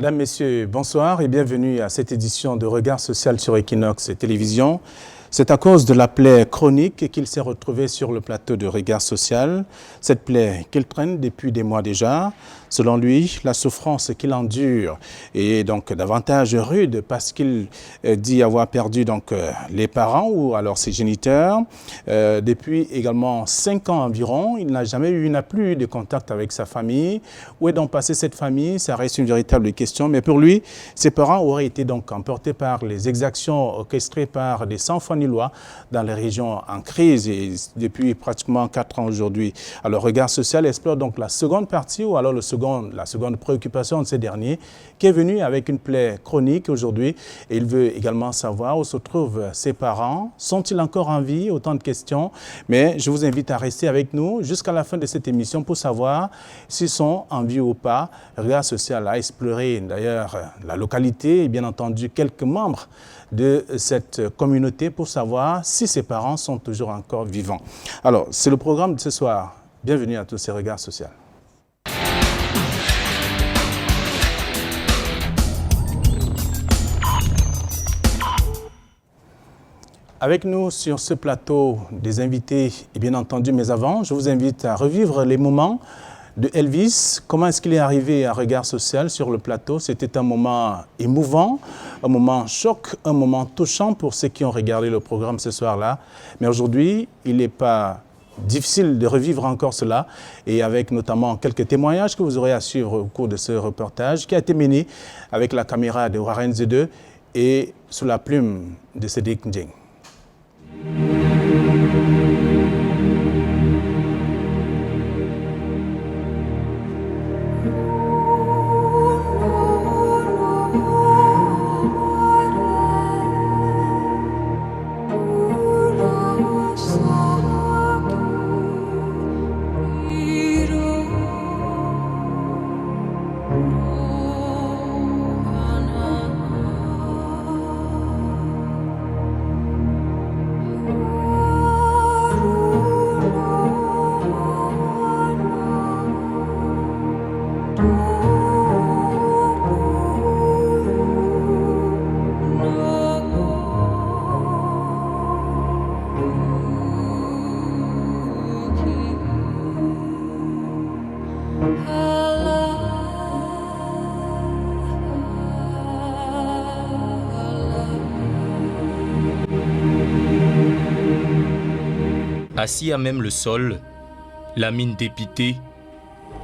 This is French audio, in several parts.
Madame, Messieurs, bonsoir et bienvenue à cette édition de Regard social sur Equinox Télévision. C'est à cause de la plaie chronique qu'il s'est retrouvé sur le plateau de Regard social. Cette plaie qu'il traîne depuis des mois déjà. Selon lui, la souffrance qu'il endure est donc davantage rude parce qu'il dit avoir perdu donc les parents ou alors ses géniteurs. Depuis également 5 ans environ, il n'a plus eu de contact avec sa famille. Où est donc passée cette famille? Ça reste une véritable question. Mais pour lui, ses parents auraient été donc emportés par les exactions orchestrées par des sans-foi-ni-loi dans les régions en crise et depuis pratiquement 4 ans aujourd'hui. Alors, Regard social explore donc la seconde partie ou alors la seconde préoccupation de ces derniers qui est venu avec une plaie chronique aujourd'hui et il veut également savoir où se trouvent ses parents. Sont-ils encore en vie? Autant de questions. Mais je vous invite à rester avec nous jusqu'à la fin de cette émission pour savoir s'ils sont en vie ou pas. Regard social a exploré d'ailleurs la localité et bien entendu quelques membres de cette communauté pour savoir si ses parents sont toujours encore vivants. Alors, c'est le programme de ce soir. Bienvenue à tous ces Regards sociaux. Avec nous sur ce plateau des invités et bien entendu, mais avant, je vous invite à revivre les moments de Elvis. Comment est-ce qu'il est arrivé à Regard social sur le plateau? C'était un moment émouvant, un moment choc, un moment touchant pour ceux qui ont regardé le programme ce soir-là. Mais aujourd'hui, il n'est pas difficile de revivre encore cela et avec notamment quelques témoignages que vous aurez à suivre au cours de ce reportage qui a été mené avec la caméra de Warren Z2 et sous la plume de Cédric Ndjeng. Assis à même le sol, la mine dépitée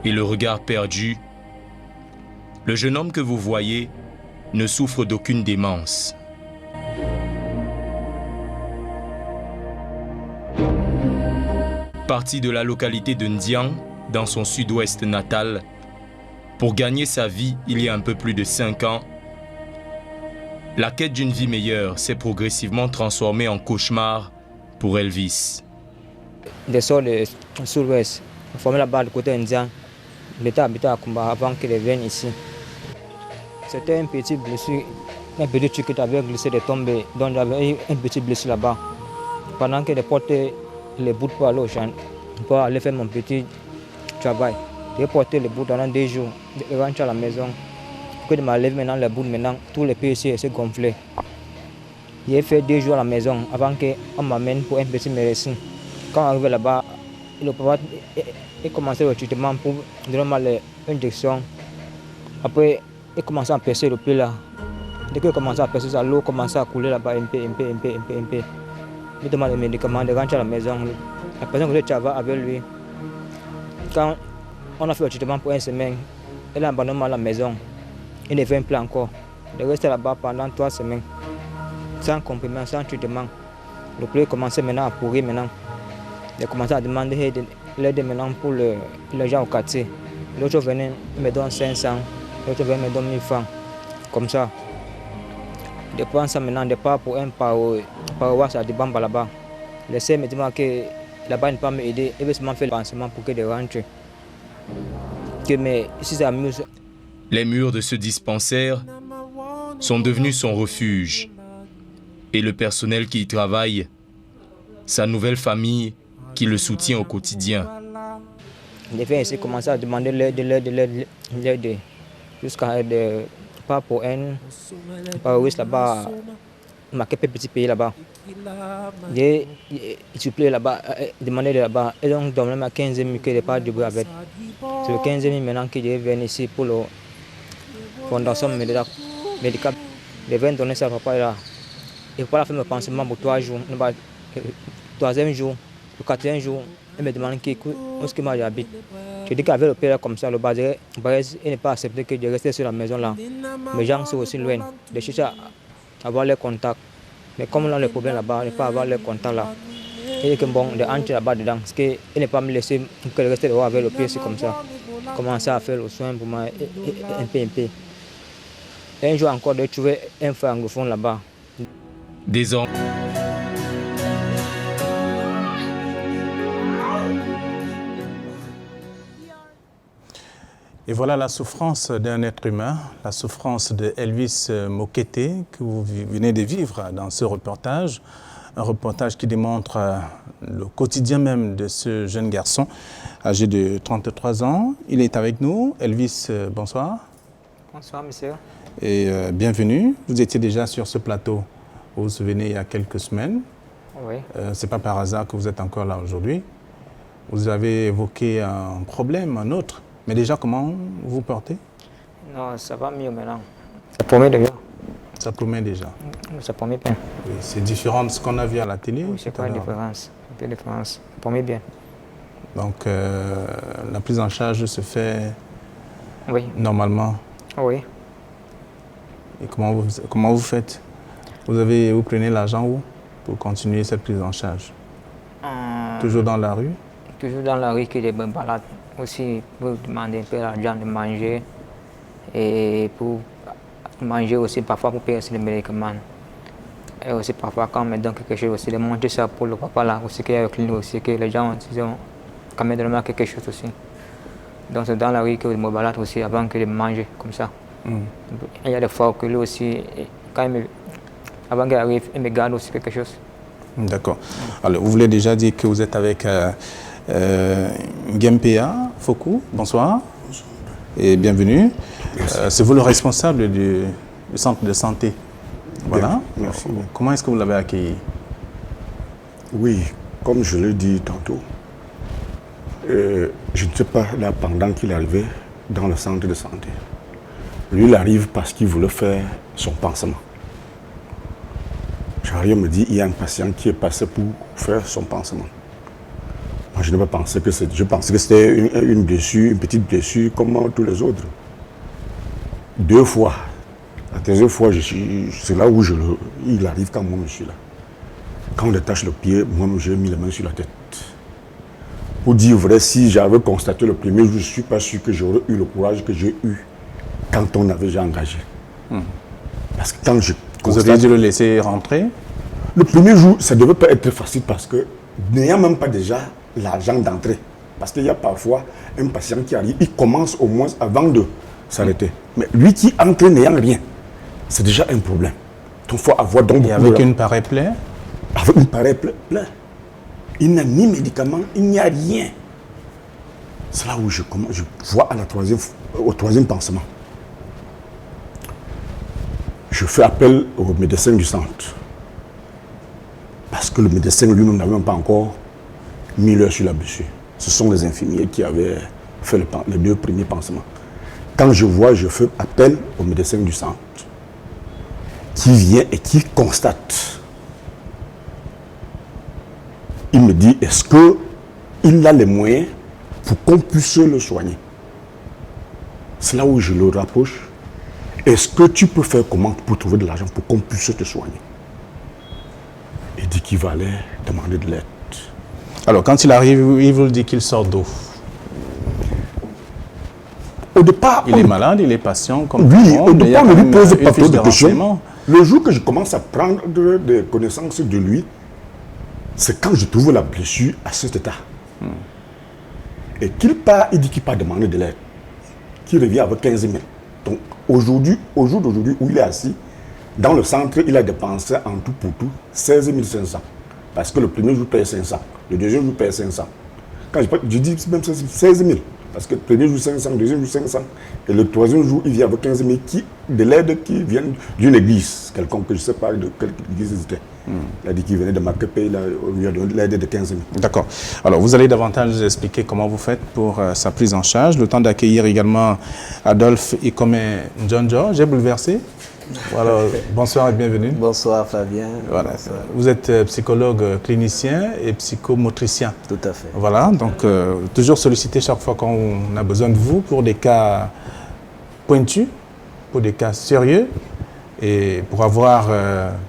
et le regard perdu, le jeune homme que vous voyez ne souffre d'aucune démence. Parti de la localité de Ndiang, dans son sud-ouest natal, pour gagner sa vie il y a un peu plus de 5 ans, la quête d'une vie meilleure s'est progressivement transformée en cauchemar pour Elvis. Des sorts de sud-ouest, formé là-bas du côté indien. L'État habitait à Kumba avant qu'il vienne ici. C'était un petit blessure, un petit truc qui avait glissé de tomber, donc j'avais un petit blessure là-bas. Pendant que je portais les bouts pour aller au champ, pour aller faire mon petit travail. J'ai porté les bouts pendant 2 jours, je rentre à la maison. Quand je m'enlève maintenant les bouts, maintenant tous les pieds ici se gonflés. J'ai fait 2 jours à la maison avant qu'on m'amène pour un petit médecin. Quand on arrive là-bas, le papa a commencé le traitement pour donner l'injection. Après, il commençait à percer le pied là. Dès qu'il commençait à percer ça, l'eau commençait à couler là-bas un peu. Il demande des médicaments, de rentrer à la maison. La personne que je travaille avec lui, quand on a fait le traitement pour 1 semaine, elle a abandonné à la maison. Il ne vient plus encore. Il reste là-bas pendant 3 semaines, sans comprimé, sans traitement. Le pied commençait maintenant à pourrir maintenant. Il a commencé à demander l'aide maintenant pour les gens au quartier. L'autre venait me donner 500, l'autre venait me donner 1000 francs. Comme ça. Je prends ça maintenant, je pars pour un paroisse à Dibamba là-bas. Le sœur me dit que là-bas il ne peut pas m'aider, il veut seulement faire le pansement pour que je rentre. Mais si ça amuse. Les murs de ce dispensaire sont devenus son refuge. Et le personnel qui y travaille, sa nouvelle famille, qui le soutient au quotidien. Les gens ici commencent à demander l'aide, jusqu'à part pour un risque là-bas, marqué petit pays là-bas. J'ai supplié là-bas, demandé là-bas, et donc dans le 15 000 que je pas de bruit avec. C'est le 15 000 maintenant que je viens ici pour la fondation médicale. Je viens donner ça à papa là. Il ne faut pas faire le pansement pour 3 jours. Le 3e jour, le 4e jour, il me demande où est-ce que moi j'habite. Je dis qu'avec le père comme ça, le bazar, il n'est pas accepté que je reste sur la maison là. Mes gens sont aussi loin. Je cherche à avoir les contacts. Mais comme là, le problème là-bas, il ne pas avoir les contacts là. Il est que bon, de entrer là-bas dedans, parce qu'il n'est pas me laisser que je reste dehors avec le pied, c'est comme ça. Commencer à faire le soin pour moi, un peu. Et un jour encore, de trouver un frère anglophone là-bas. Désormais, Et voilà la souffrance d'un être humain, la souffrance de Elvis Mokete que vous venez de vivre dans ce reportage. Un reportage qui démontre le quotidien même de ce jeune garçon âgé de 33 ans. Il est avec nous. Elvis, bonsoir. Bonsoir, monsieur. Et bienvenue. Vous étiez déjà sur ce plateau, vous vous souvenez, il y a quelques semaines. Oui. Ce n'est pas par hasard que vous êtes encore là aujourd'hui. Vous avez évoqué un problème, un autre. Mais déjà, comment vous vous portez? Non, ça va mieux maintenant. Ça promet déjà. Ça promet déjà. Ça promet bien. Oui, c'est différent de ce qu'on a vu à la télé. Oui, c'est quoi la différence? Un peu de différence. Ça promet bien. Donc, la prise en charge se fait Oui. normalement. Oui. Et comment vous faites? Vous prenez l'argent où pour continuer cette prise en charge? Toujours dans la rue? Toujours dans la rue que je me balade. Aussi pour demander un peu l'argent de manger et pour manger aussi parfois pour payer aussi les médicaments. Et aussi parfois quand on me donne quelque chose aussi, de manger ça pour le papa là, aussi qu'il y a avec lui aussi, que les gens disent quand même donner quelque chose aussi. Donc c'est dans la rue que je me balade aussi avant que de manger comme ça. Il y a des fois que lui aussi, avant qu'il arrive, il me garde aussi quelque chose. D'accord. Alors vous voulez déjà dire que vous êtes avec Ngempea Foku, bonsoir. Bonsoir. Et bienvenue. C'est vous le responsable du centre de santé. Voilà. Merci. Comment est-ce que vous l'avez accueilli? Oui, comme je l'ai dit tantôt, je ne sais pas là pendant qu'il arrivait dans le centre de santé. Lui, il arrive parce qu'il voulait faire son pansement. J'arrive me dit, il y a un patient qui est passé pour faire son pansement. Moi, je n'ai pas pensé que c'était. Je pensais que c'était une blessure, une petite blessure comme tous les autres. 2 fois. La 3e fois, c'est là où il arrive quand moi je suis là. Quand on détache le pied, moi j'ai mis les mains sur la tête. Pour dire vrai, si j'avais constaté le premier jour, je ne suis pas sûr que j'aurais eu le courage que j'ai eu quand on avait déjà engagé. Parce que quand je Vous avez dû le laisser rentrer? Le premier jour, ça ne devait pas être facile parce que n'ayant même pas déjà l'argent d'entrée. Parce qu'il y a parfois un patient qui arrive, il commence au moins avant de s'arrêter. Mais lui qui entre n'ayant rien, c'est déjà un problème. Donc il faut avoir donc Et avec une pareille plaie? Avec une pareille plaie. Il n'a ni médicament, il n'y a rien. C'est là où je vois au 3e pansement. Je fais appel au médecin du centre. Parce que le médecin lui-même n'avait même pas encore mis l'heure sur la blessure. Ce sont les infirmiers qui avaient fait les 2 premiers pansements. Quand je vois, je fais appel au médecin du centre qui vient et qui constate. Il me dit, est-ce qu'il a les moyens pour qu'on puisse le soigner? C'est là où je le rapproche. Est-ce que tu peux faire comment pour trouver de l'argent pour qu'on puisse te soigner? Il dit qu'il va aller demander de l'aide. Alors, quand il arrive, il vous dit qu'il sort d'où? Au départ, il est malade, il est patient comme oui, au départ, on ne lui pose pas trop de questions. Le jour que je commence à prendre des connaissances de lui, c'est quand je trouve la blessure à cet état. Et qu'il part, il dit qu'il part demander de l'aide. Qu'il revient avec 15 000. Donc, au jour d'aujourd'hui où il est assis, dans le centre, il a dépensé en tout pour tout 16 500. Parce que le premier jour paye 500, le 2e jour paye 500. Quand je dis même 16 000, Parce que le premier jour 500, le deuxième jour 500. Et le troisième jour, il vient avec 15 000 de l'aide qui vient d'une église, quelconque, je ne sais pas de quelle église c'était. Il a dit qu'il venait de Makepe, il lui a donné l'aide de 15 000. D'accord. Alors, vous allez davantage nous expliquer comment vous faites pour sa prise en charge. Le temps d'accueillir également Adolphe Ikome Njonjo. J'ai bouleversé. Voilà. Bonsoir et bienvenue. Bonsoir Flavien. Voilà. Bonsoir. Vous êtes psychologue clinicien et psychomotricien. Tout à fait. Voilà. Donc, toujours sollicité chaque fois qu'on a besoin de vous pour des cas pointus, pour des cas sérieux. Et pour avoir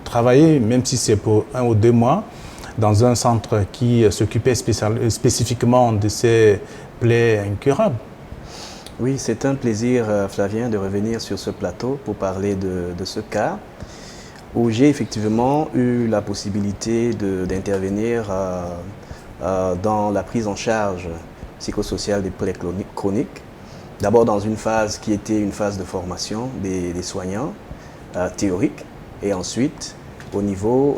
travaillé, même si c'est pour 1 ou 2 mois, dans un centre qui s'occupait spécifiquement de ces plaies incurables. Oui, c'est un plaisir, Flavien, de revenir sur ce plateau pour parler de ce cas où j'ai effectivement eu la possibilité d'intervenir dans la prise en charge psychosociale des plaies chroniques. D'abord dans une phase qui était une phase de formation des soignants, théorique, et ensuite au niveau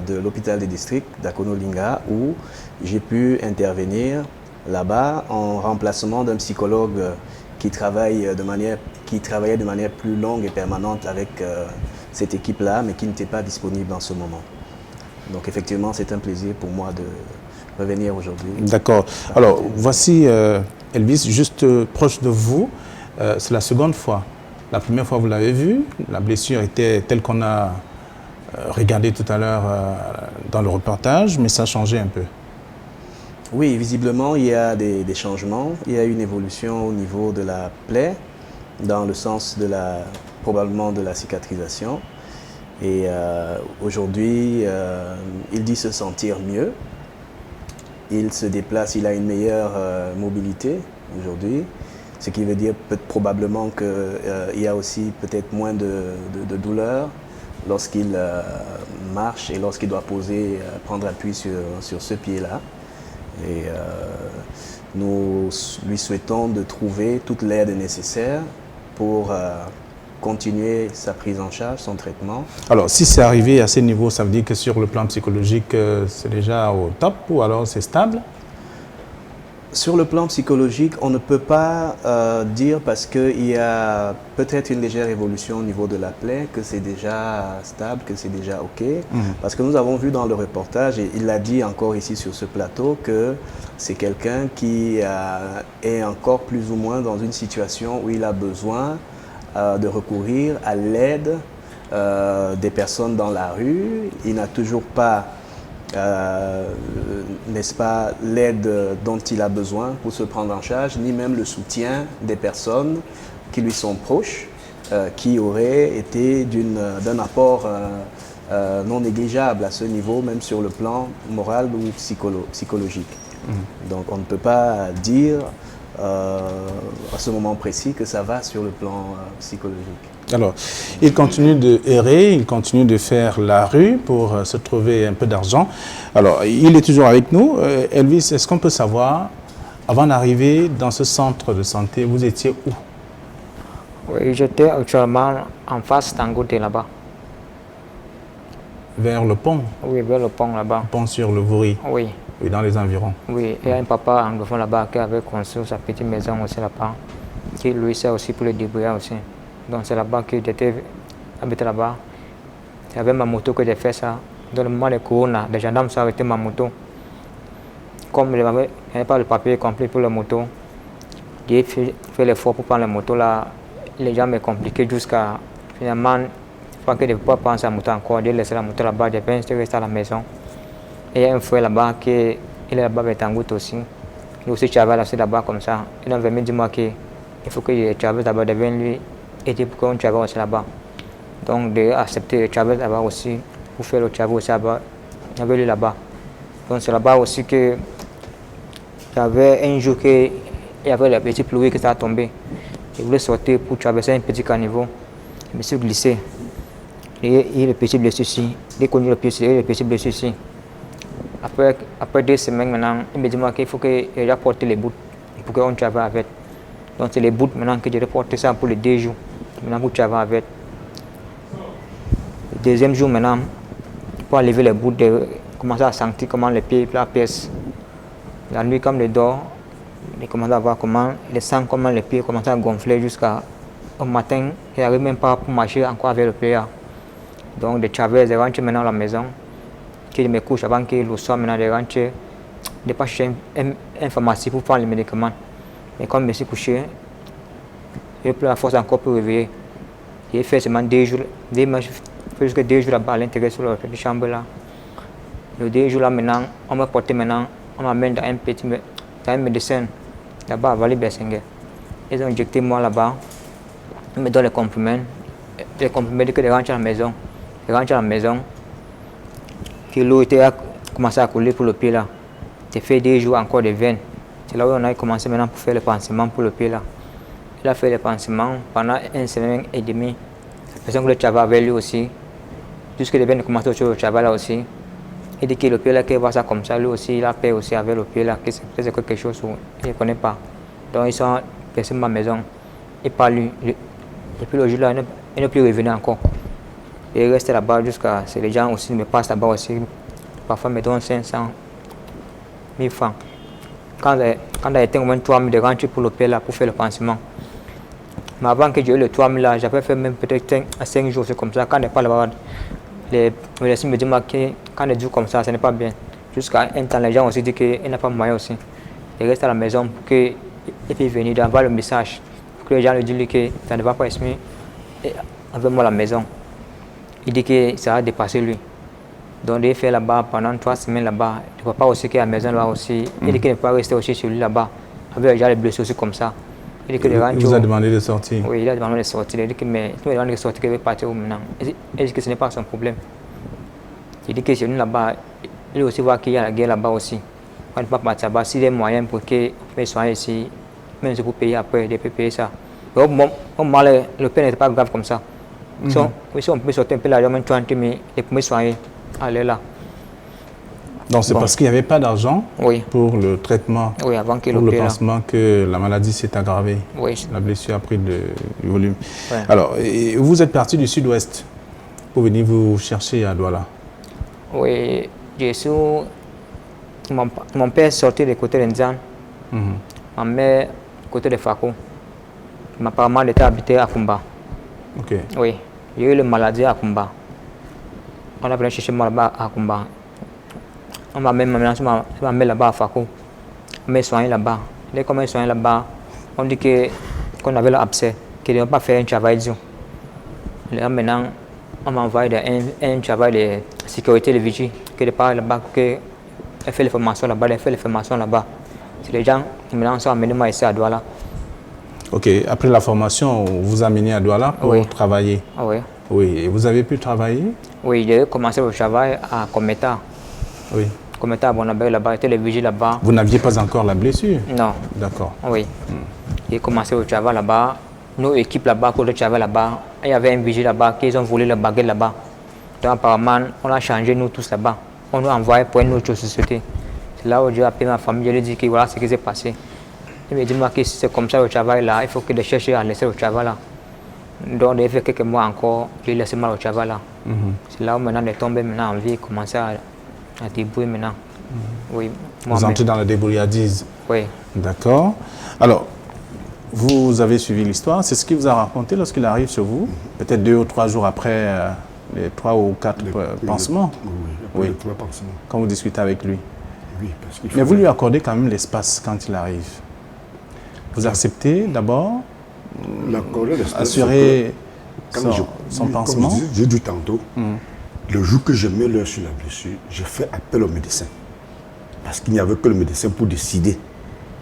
de l'hôpital des districts d'Akonolinga où j'ai pu intervenir là-bas en remplacement d'un psychologue qui travaillait de manière plus longue et permanente avec cette équipe-là, mais qui n'était pas disponible en ce moment. Donc effectivement, c'est un plaisir pour moi de revenir aujourd'hui. D'accord. Alors voici Elvis, juste proche de vous, c'est la seconde fois. La première fois, vous l'avez vu, la blessure était telle qu'on a regardé tout à l'heure dans le reportage, mais ça a changé un peu. Oui, visiblement, il y a des changements. Il y a une évolution au niveau de la plaie, dans le sens probablement de la cicatrisation. Et aujourd'hui, il dit se sentir mieux. Il se déplace, il a une meilleure mobilité aujourd'hui. Ce qui veut dire probablement qu'il y a aussi peut-être moins de douleur lorsqu'il marche et lorsqu'il doit prendre appui sur ce pied-là. Et nous lui souhaitons de trouver toute l'aide nécessaire pour continuer sa prise en charge, son traitement. Alors, si c'est arrivé à ce niveau, ça veut dire que sur le plan psychologique, c'est déjà au top ou alors c'est stable? Sur le plan psychologique, on ne peut pas dire parce qu'il y a peut-être une légère évolution au niveau de la plaie, que c'est déjà stable, que c'est déjà OK. Parce que nous avons vu dans le reportage, et il l'a dit encore ici sur ce plateau, que c'est quelqu'un qui est encore plus ou moins dans une situation où il a besoin de recourir à l'aide des personnes dans la rue. Il n'a toujours pas n'est-ce pas, l'aide dont il a besoin pour se prendre en charge, ni même le soutien des personnes qui lui sont proches, qui auraient été d'un apport non négligeable à ce niveau, même sur le plan moral ou psychologique. Donc on ne peut pas dire à ce moment précis que ça va sur le plan psychologique. Alors, il continue de errer, il continue de faire la rue pour se trouver un peu d'argent. Alors, il est toujours avec nous. Elvis, est-ce qu'on peut savoir, avant d'arriver dans ce centre de santé, vous étiez où? Oui, j'étais actuellement en face d'Angoté là-bas. Vers le pont? Oui, vers le pont là-bas. Le pont sur le Vouri? Oui. Oui, dans les environs. Oui, il y a un papa anglophone là-bas qui avait construit sa petite maison aussi là-bas, qui lui sert aussi pour le débrouiller aussi. Donc c'est là-bas que j'étais habité là-bas. C'est avec ma moto que j'ai fait ça. Dans le moment de Corona, les gendarmes sont arrêtés ma moto. Comme je n'avais pas le papier complet pour la moto, j'ai fait l'effort pour prendre la moto là. Les gens m'ont compliqué jusqu'à finalement, je crois que je ne peux pas prendre sa moto encore. J'ai laissé la moto là-bas, j'ai resté à la maison. Et il y a un frère là-bas qui est là-bas avec Tangout aussi. Il aussi travaille là-bas comme ça. Il a venu dire qu'il faut que je travaille là-bas devant lui. Et pour qu'on travaille aussi là-bas. Donc, j'ai accepté de travailler là-bas aussi, pour faire le travail aussi là-bas. J'avais lui là-bas. Donc, c'est là-bas aussi que j'avais un jour qu'il y avait la petite pluie qui s'est tombée. Je voulais sortir pour traverser un petit caniveau. Je me suis glissé. Et il y a le petit blessé ici. Dès qu'on a le petit blessé ici. Après 2 semaines maintenant, il me dit qu'il faut que je rapporte les bouts pour qu'on travaille avec. Donc, c'est les bouts maintenant que j'ai reporté ça pour les 2 jours. Maintenant, pour travailler avec. Le deuxième jour maintenant, pour enlever les bouts, commencer à sentir comment les pieds, la pièce. La nuit, comme je dors, Il commence à voir comment le sang, comment les pieds commencent à gonfler jusqu'à au matin. Il n'arrive même pas pour marcher encore avec le pied. Donc, de Chavez, je rentre maintenant à la maison. Je me couche avant que le soir, maintenant, je rentre. Je pas chercher une pharmacie pour prendre les médicaments. Mais comme je me suis couché, je n'ai plus la force encore pour réveiller. J'ai fait seulement 2 jours, plus que 2 jours là-bas à l'intérieur sur la petite chambre là. Les 2 jours là maintenant, on m'a porté maintenant, on m'amène dans un médecin là-bas à Vallée-Bersengue. Ils ont injecté moi là-bas, ils me donnent les comprimés que je rentre à la maison. Je rentre à la maison, que l'eau a commencé à couler pour le pied là. J'ai fait 2 jours encore de veine. C'est là où on a commencé maintenant pour faire le pansement pour le pied là. Il a fait le pansement pendant 1 semaine et demie. La personne que le travail avec lui aussi, jusque les veines commencent sur le travail là aussi. Il dit que le pied là, qu'il voit ça comme ça, lui aussi, il a peur aussi avec le pied là, que c'est quelque chose où il ne connaît pas. Donc ils sont passés à ma maison. Et pas lui. Depuis le jour là, il n'est plus revenu encore. Il reste là-bas jusqu'à. Les gens aussi me passent là-bas aussi. Parfois me donnent 500 000 francs. Quand il a été au moins 3 000 de rentrer pour le pied là, pour faire le pansement. Mais avant que j'ai eu le 3 000 là, j'avais fait même peut-être 5 jours, c'est comme ça. Quand il n'est pas là-bas, les médecins me disent que quand il joue comme ça, ce n'est pas bien. Jusqu'à un temps, les gens aussi disent qu'il n'a pas moyen aussi. Il reste à la maison pour qu'il puisse venir d'envoyer le message. Pour que les gens lui disent que ça ne va pas exprimer avec moi à la maison. Il dit que ça a dépassé lui. Donc il fait là-bas pendant 3 semaines là-bas. Le papa aussi qui est à la maison là aussi. Il dit qu'il ne peut pas rester aussi chez lui là-bas. Avec les gens les blessés aussi comme ça. Il vous a demandé de sortir? Oui, il a demandé de sortir. Il dit que mais il me demande de sortir, qu'il veut partir où maintenant. Il dit que ce n'est pas son problème. Il dit que chez nous là-bas, il aussi voit qu'il y a la guerre là-bas aussi. On ne peut pas partir là-bas. S'il y a moyen pour qu'il puisse soigner ici, même si vous payez après, il peut payer ça. Au moment le pain n'était pas grave comme ça. Si on peut sortir un peu l'argent, même 30 000, il peut soigner. Allez là. Donc c'est parce qu'il n'y avait pas d'argent pour le traitement, pour le pansement que la maladie s'est aggravée. Oui. La blessure a pris du volume. Ouais. Alors, vous êtes parti du sud-ouest pour venir vous chercher à Douala? Oui, mon père est sorti du côté d'Indian, ma mère côté de Fako. Ma maman était habitée à Kumba. Ok. Oui, j'ai eu la maladie à Kumba. On a venu chercher moi là-bas à Kumba. On m'a mis là-bas à Fako. On m'a soigné là-bas. Dès qu'on m'a soigné là-bas, on dit qu'on avait l'abcès, qu'ils n'ont pas fait un travail. Là maintenant, on m'a envoyé un travail de sécurité de vigie, que de part là-bas, qu'elle fait les formations là-bas, elle fait les formations là-bas. C'est les gens qui maintenant sont amenés moi ici à Douala. Ok, après la formation, on vous a amené à Douala pour travailler? Oui. Oui, et vous avez pu travailler? Oui, j'ai commencé le travail à Kometa. Oui. Kometa à Bonabé là-bas, était le vigile là-bas. Vous n'aviez pas encore la blessure? Non. D'accord. Oui. J'ai commencé le travail là-bas. Nos équipes là-bas, pour le travail là-bas, il y avait un vigile là-bas qui ont volé le baguette là-bas. Donc apparemment, on a changé nous tous là-bas. On nous a envoyé pour une autre société. C'est là où j'ai appelé ma famille, je lui ai dit que voilà ce qui s'est passé. Il me dit que si c'est comme ça le travail là, il faut que je cherche à laisser le travail là. Donc, il fait quelques mois encore, j'ai laissé mal au travail là. C'est là où maintenant, il est tombé maintenant en vie, commencer à débrouiller maintenant. Oui, vous entrez dans la débrouillardise? Oui. D'accord. Alors, vous avez suivi l'histoire, c'est ce qu'il vous a raconté lorsqu'il arrive sur vous, peut-être 2 ou 3 jours après les 3 ou 4 pansements? Oui, les 3 pansements. Quand vous discutez avec lui? Oui, parce qu'il faut... Mais vous lui accordez quand même l'espace quand il arrive. Vous acceptez d'abord assurer son pansement? Comme j'ai dit tantôt, le jour que je mets l'heure sur la blessure, je fais appel au médecin. Parce qu'il n'y avait que le médecin pour décider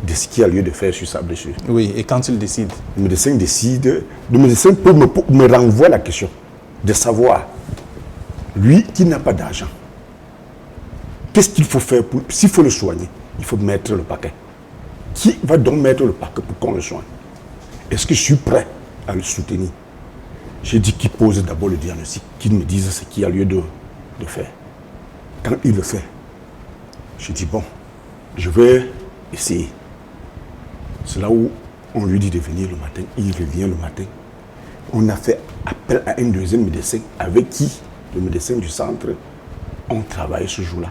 de ce qu'il y a lieu de faire sur sa blessure. Oui, et quand il décide? Le médecin décide, le médecin peut me renvoyer la question de savoir, lui qui n'a pas d'argent, qu'est-ce qu'il faut faire pour, s'il faut le soigner, il faut mettre le paquet. Qui va donc mettre le paquet pour qu'on le soigne? Est-ce que je suis prêt à le soutenir? J'ai dit qu'il pose d'abord le diagnostic, qu'il me dise ce qu'il y a lieu de faire. Quand il le fait, je dis bon, je vais essayer. C'est là où on lui dit de venir le matin. Il revient le matin. On a fait appel à un deuxième médecin avec qui, le médecin du centre, on travaille ce jour-là.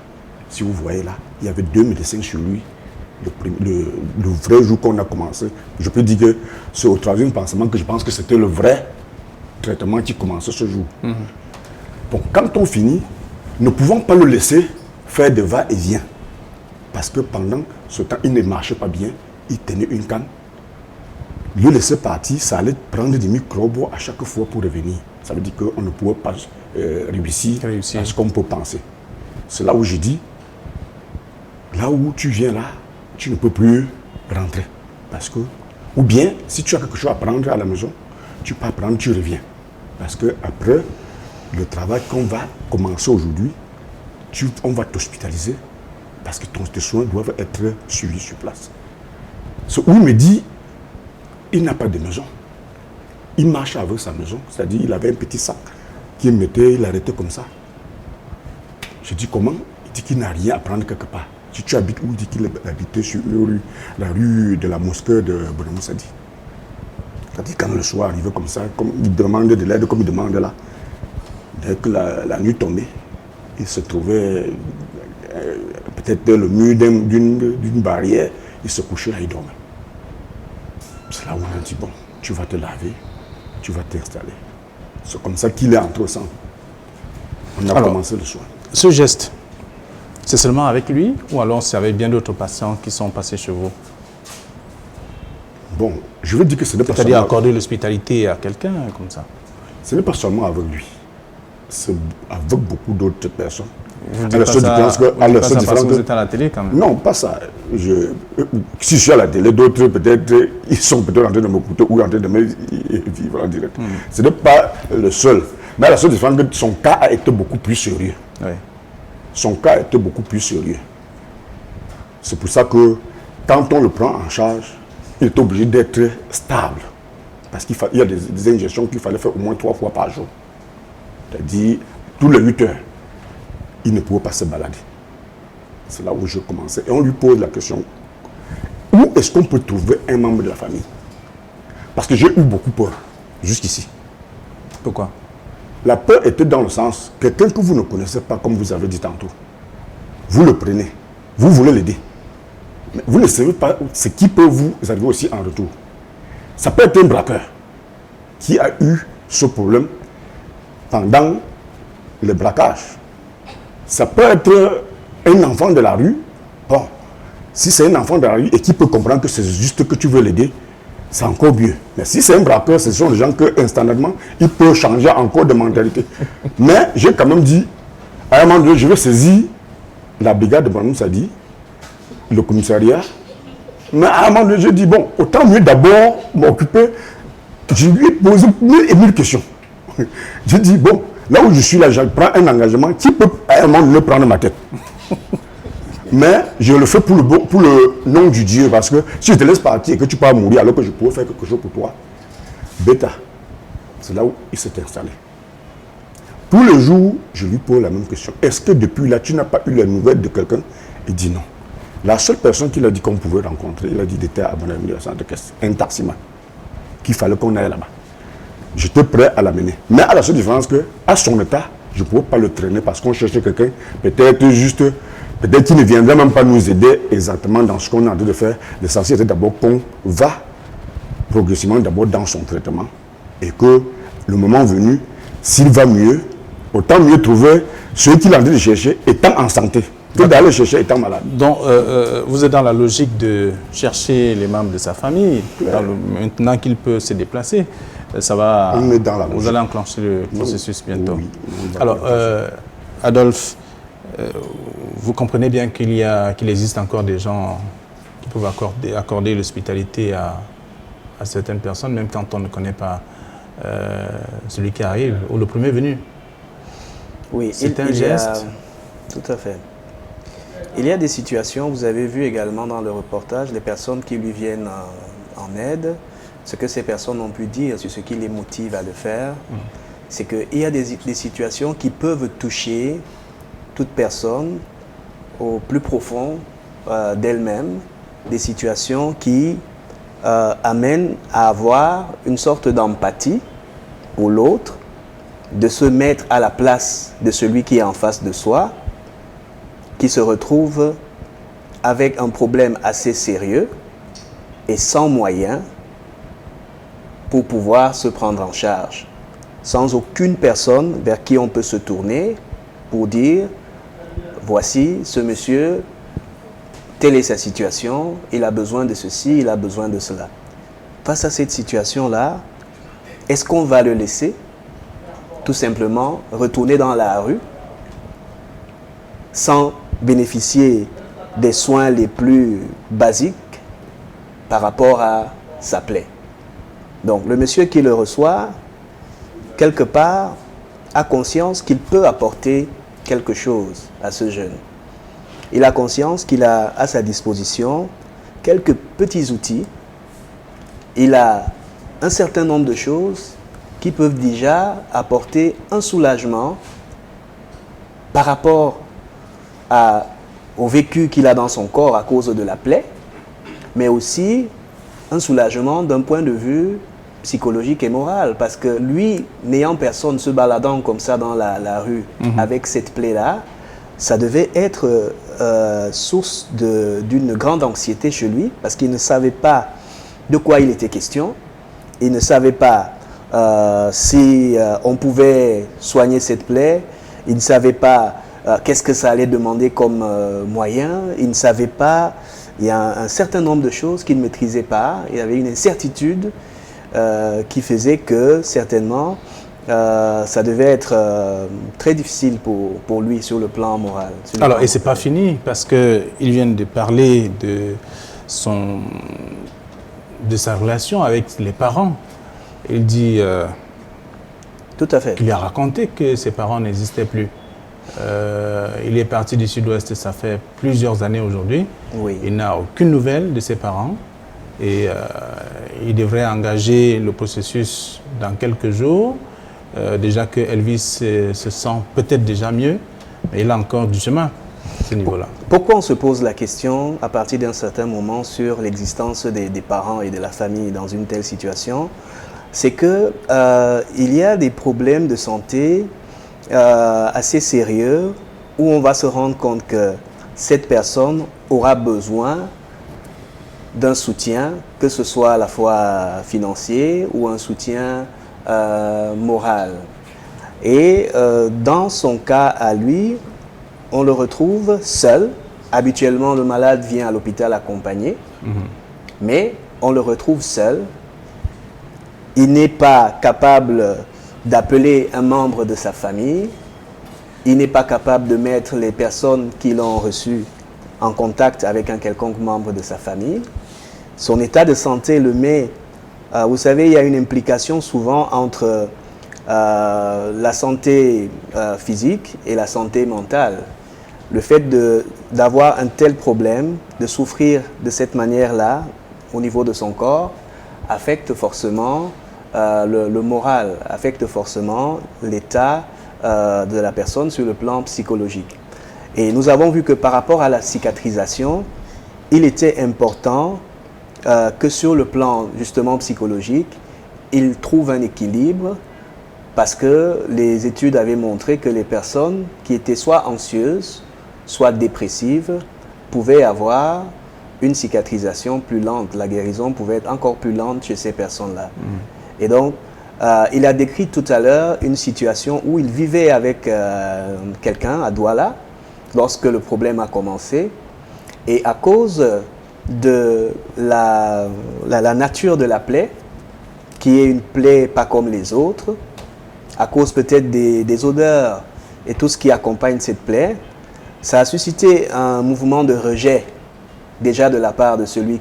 Si vous voyez là, il y avait 2 médecins sur lui le vrai jour qu'on a commencé. Je peux dire que c'est au troisième pansement que je pense que c'était le vrai traitement qui commençait ce jour. Bon, quand on finit, ne pouvons pas le laisser faire des va-et-vient. Parce que pendant ce temps, il ne marchait pas bien, il tenait une canne. Le laisser partir, ça allait prendre des microbes à chaque fois pour revenir. Ça veut dire qu'on ne pouvait pas réussir à ce qu'on peut penser. C'est là où je dis, là où tu viens là, tu ne peux plus rentrer. Parce que, ou bien, si tu as quelque chose à prendre à la maison, tu peux prendre, tu reviens. Parce que après le travail qu'on va commencer aujourd'hui, on va t'hospitaliser parce que tes soins doivent être suivis sur place. Ce où il me dit, il n'a pas de maison. Il marche avec sa maison, c'est-à-dire il avait un petit sac qu'il mettait, il arrêtait comme ça. Je dis comment? Il dit qu'il n'a rien à prendre quelque part. Si tu habites où? Il dit qu'il habitait sur la rue de la mosquée de Bonamou Sadi. Quand le soir arrivait comme ça, comme il demande de l'aide, comme il demande là, dès que la nuit tombait, il se trouvait peut-être dans le mur d'une barrière, il se couchait là, il dormait. C'est là où on a dit, bon, tu vas te laver, tu vas t'installer. C'est comme ça qu'il est entré au centre. On a commencé le soir. Ce geste, c'est seulement avec lui ou alors c'est avec bien d'autres patients qui sont passés chez vous? Bon, je veux dire que ce n'est pas C'est-à-dire accorder l'hospitalité à quelqu'un comme ça? Ce n'est pas seulement avec lui. C'est avec beaucoup d'autres personnes. Vous dites pas ça parce que vous êtes à la télé quand même? Non, pas ça. Si je suis à la télé, d'autres peut-être, ils sont peut-être en train de m'écouter ou en train de me vivre en direct. Ce n'est pas le seul. Mais la seule différence, c'est que son cas a été beaucoup plus sérieux. Oui. Son cas a été beaucoup plus sérieux. C'est pour ça que quand on le prend en charge, il est obligé d'être stable. Parce qu'il y a des injections qu'il fallait faire au moins 3 fois par jour. C'est-à-dire, tous les 8 heures, il ne pouvait pas se balader. C'est là où je commençais. Et on lui pose la question, où est-ce qu'on peut trouver un membre de la famille? Parce que j'ai eu beaucoup peur, jusqu'ici. Pourquoi? La peur était dans le sens, quelqu'un que vous ne connaissez pas, comme vous avez dit tantôt, vous le prenez, vous voulez l'aider. Mais vous ne savez pas ce qui peut vous arriver aussi en retour. Ça peut être un braqueur qui a eu ce problème pendant le braquage. Ça peut être un enfant de la rue. Bon, si c'est un enfant de la rue et qui peut comprendre que c'est juste que tu veux l'aider, c'est encore mieux. Mais si c'est un braqueur, ce sont des gens que instantanément, ils peuvent changer encore de mentalité. Mais j'ai quand même dit, à un moment donné, je vais saisir la brigade de Bonamou Sadi, le commissariat. Mais à un moment donné, j'ai dit, bon, autant mieux d'abord m'occuper. Je lui ai posé 1000 questions. J'ai dit, bon, là où je suis là, je prends un engagement qui peut à un moment donné prendre ma tête. Mais je le fais pour le nom du Dieu, parce que si je te laisse partir et que tu peux mourir alors que je pourrais faire quelque chose pour toi, bêta, c'est là où il s'est installé. Tous les jours, je lui pose la même question. Est-ce que depuis là, tu n'as pas eu la nouvelle de quelqu'un? Il dit non. La seule personne qu'il a dit qu'on pouvait rencontrer, il a dit qu'il était à Bonamou, un taximan, qu'il fallait qu'on aille là-bas. J'étais prêt à l'amener. Mais à la seule différence qu'à son état, je ne pouvais pas le traîner parce qu'on cherchait quelqu'un, peut-être qu'il ne viendrait même pas nous aider exactement dans ce qu'on est en train de faire. L'essentiel était d'abord qu'on va progressivement d'abord dans son traitement et que le moment venu, s'il va mieux, autant mieux trouver ceux qu'il est en train de chercher étant en santé que d'aller chercher étant malade. Donc, vous êtes dans la logique de chercher les membres de sa famille, maintenant qu'il peut se déplacer. Ça va, on est dans la logique. Vous allez enclencher le processus bientôt. Oui, alors, Adolphe, vous comprenez bien qu'il existe encore des gens qui peuvent accorder l'hospitalité à certaines personnes, même quand on ne connaît pas celui qui arrive ou le premier venu. Oui, c'est un geste. Tout à fait. Il y a des situations, vous avez vu également dans le reportage, les personnes qui lui viennent en aide, ce que ces personnes ont pu dire sur ce qui les motive à le faire, c'est qu'il y a des situations qui peuvent toucher toute personne au plus profond d'elle-même, des situations qui amènent à avoir une sorte d'empathie pour l'autre, de se mettre à la place de celui qui est en face de soi, qui se retrouve avec un problème assez sérieux et sans moyens pour pouvoir se prendre en charge, sans aucune personne vers qui on peut se tourner pour dire « Voici ce monsieur, telle est sa situation, il a besoin de ceci, il a besoin de cela. » Face à cette situation-là, est-ce qu'on va le laisser tout simplement retourner dans la rue sans bénéficier des soins les plus basiques par rapport à sa plaie? Donc le monsieur qui le reçoit, quelque part, a conscience qu'il peut apporter quelque chose à ce jeune. Il a conscience qu'il a à sa disposition quelques petits outils. Il a un certain nombre de choses qui peuvent déjà apporter un soulagement par rapport au vécu qu'il a dans son corps à cause de la plaie, mais aussi un soulagement d'un point de vue psychologique et moral, parce que lui, n'ayant personne, se baladant comme ça dans la rue avec cette plaie-là, ça devait être source d'une grande anxiété chez lui, parce qu'il ne savait pas de quoi il était question, il ne savait pas si on pouvait soigner cette plaie, il ne savait pas qu'est-ce que ça allait demander comme moyen, il ne savait pas, il y a un certain nombre de choses qu'il ne maîtrisait pas, il y avait une incertitude qui faisait que certainement ça devait être très difficile pour lui sur le plan moral. Alors, et c'est pas fini, parce qu'ils viennent de parler de sa relation avec les parents. Il dit tout à fait. Il a raconté que ses parents n'existaient plus. Il est parti du Sud-Ouest, ça fait plusieurs années aujourd'hui. Oui. Il n'a aucune nouvelle de ses parents. Et il devrait engager le processus dans quelques jours. Déjà que Elvis se sent peut-être déjà mieux, mais il a encore du chemin à ce niveau-là. Pourquoi on se pose la question à partir d'un certain moment sur l'existence des parents et de la famille dans une telle situation? C'est que il y a des problèmes de santé assez sérieux où on va se rendre compte que cette personne aura besoin d'un soutien, que ce soit à la fois financier ou un soutien moral. Et dans son cas à lui, on le retrouve seul. Habituellement, le malade vient à l'hôpital accompagné, mais on le retrouve seul. Il n'est pas capable d'appeler un membre de sa famille. Il n'est pas capable de mettre les personnes qui l'ont reçu en contact avec un quelconque membre de sa famille. Son état de santé le met... vous savez, il y a une implication souvent entre la santé physique et la santé mentale. Le fait d'avoir un tel problème, de souffrir de cette manière-là au niveau de son corps, affecte forcément le moral, affecte forcément l'état de la personne sur le plan psychologique. Et nous avons vu que par rapport à la cicatrisation, il était important que sur le plan justement psychologique, il trouve un équilibre, parce que les études avaient montré que les personnes qui étaient soit anxieuses, soit dépressives, pouvaient avoir une cicatrisation plus lente. La guérison pouvait être encore plus lente chez ces personnes-là. Et donc, il a décrit tout à l'heure une situation où il vivait avec quelqu'un à Douala, lorsque le problème a commencé. Et à cause de la nature de la plaie, qui est une plaie pas comme les autres, à cause peut-être des odeurs et tout ce qui accompagne cette plaie, ça a suscité un mouvement de rejet déjà de la part de celui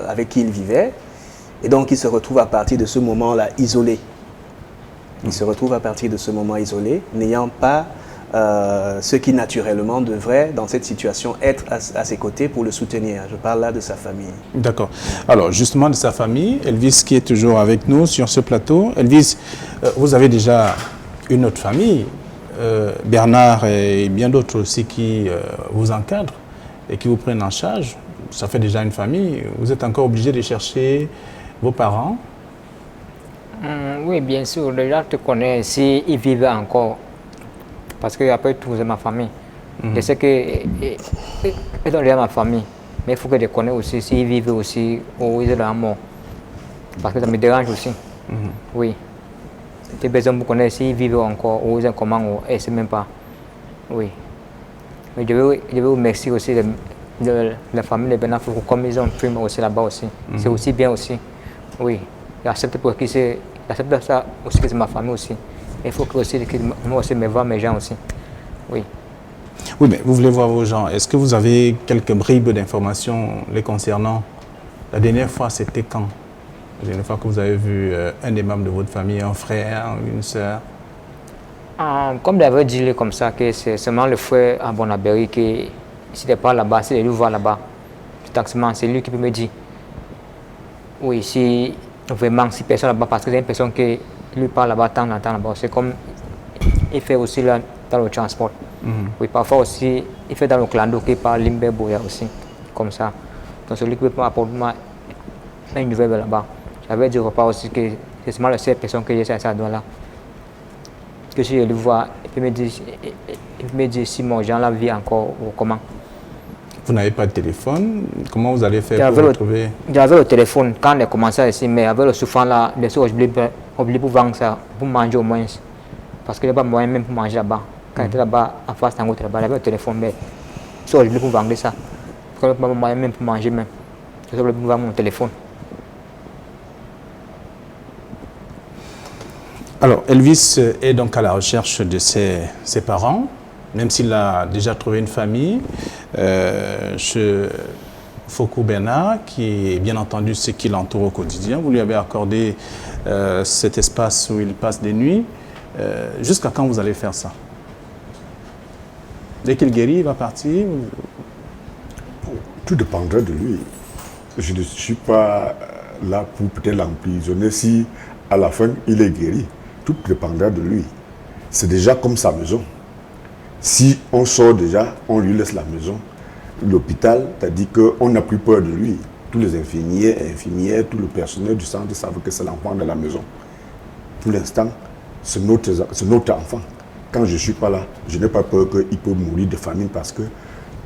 avec qui il vivait. Et donc il se retrouve à partir de ce moment-là isolé. Il se retrouve à partir de ce moment isolé, n'ayant pas ce qui naturellement devrait, dans cette situation, être à ses côtés pour le soutenir. Je parle là de sa famille. D'accord. Alors, justement, de sa famille, Elvis qui est toujours avec nous sur ce plateau. Elvis, vous avez déjà une autre famille, Bernard et bien d'autres aussi qui vous encadrent et qui vous prennent en charge. Ça fait déjà une famille. Vous êtes encore obligé de chercher vos parents? Oui, bien sûr. Déjà, tu connais s'ils vivaient encore. Parce qu'après tout, c'est ma famille. Je sais qu'ils ont déjà ma famille, mais il faut que je connaisse aussi s'ils vivent aussi ou ils sont dans la mort. Parce que ça me dérange aussi. Oui. J'ai besoin de connaître s'ils vivent encore ou ils sont comment, ou je ne sais même pas. Oui. Mais je veux vous remercier aussi de la famille de Bernard Foucault, comme ils ont filmé aussi là-bas aussi. C'est aussi bien aussi. Oui. J'accepte pour qui c'est. J'accepte ça aussi que c'est ma famille aussi. Il faut que aussi que moi aussi me voir mes gens aussi. Oui. Oui, mais vous voulez voir vos gens. Est-ce que vous avez quelques bribes d'informations les concernant? La dernière fois, c'était quand? La dernière fois que vous avez vu un des membres de votre famille, un frère, une sœur? Comme j'avais dit comme ça, que c'est seulement le frère à Bonabéry qui, s'il n'est pas là-bas, s'il est lui voir là-bas, c'est lui qui peut me dire. Oui, si vraiment, si personne là-bas, parce que c'est une personne qui lui parle là-bas, tant en temps là-bas, c'est comme il fait aussi là, dans le transport. Oui, parfois aussi, il fait dans le clando qui parle Limbe-Boya aussi, comme ça. Donc celui qui peut apporter une nouvelle là-bas. J'avais dit au repas aussi que c'est seulement la seule personne que j'ai à ça là. Que si je le vois, il peut me dire si mon gens la vit encore ou comment. Vous n'avez pas de téléphone? Comment vous allez faire pour retrouver? J'avais le téléphone quand j'ai commencé ici, mais avec le souffrant là, bien sûr, j'oublie pour vendre ça, pour manger au moins. Parce que je n'ai pas moyen même pour manger là-bas. Quand j'étais là-bas, en face d'un autre là-bas, j'avais le téléphone, mais je n'oublie pour vendre ça. Parce que je n'ai pas moyen même pour manger même. Je n'oublie pour vendre mon téléphone. Alors, Elvis est donc à la recherche de ses parents, même s'il a déjà trouvé une famille chez Foucault Bernard, qui est bien entendu ce qui l'entoure au quotidien. Vous lui avez accordé cet espace où il passe des nuits. Jusqu'à quand vous allez faire ça? Dès qu'il guérit, il va partir? Tout dépendra de lui. Je ne suis pas là pour peut-être l'emprisonner si à la fin il est guéri. Tout dépendra de lui. C'est déjà comme sa maison. Si on sort déjà, on lui laisse la maison. L'hôpital, c'est-à-dire qu'on n'a plus peur de lui. Tous les infirmières, tout le personnel du centre savent que c'est l'enfant de la maison. Pour l'instant, c'est notre enfant. Quand je ne suis pas là, je n'ai pas peur qu'il peut mourir de famine parce que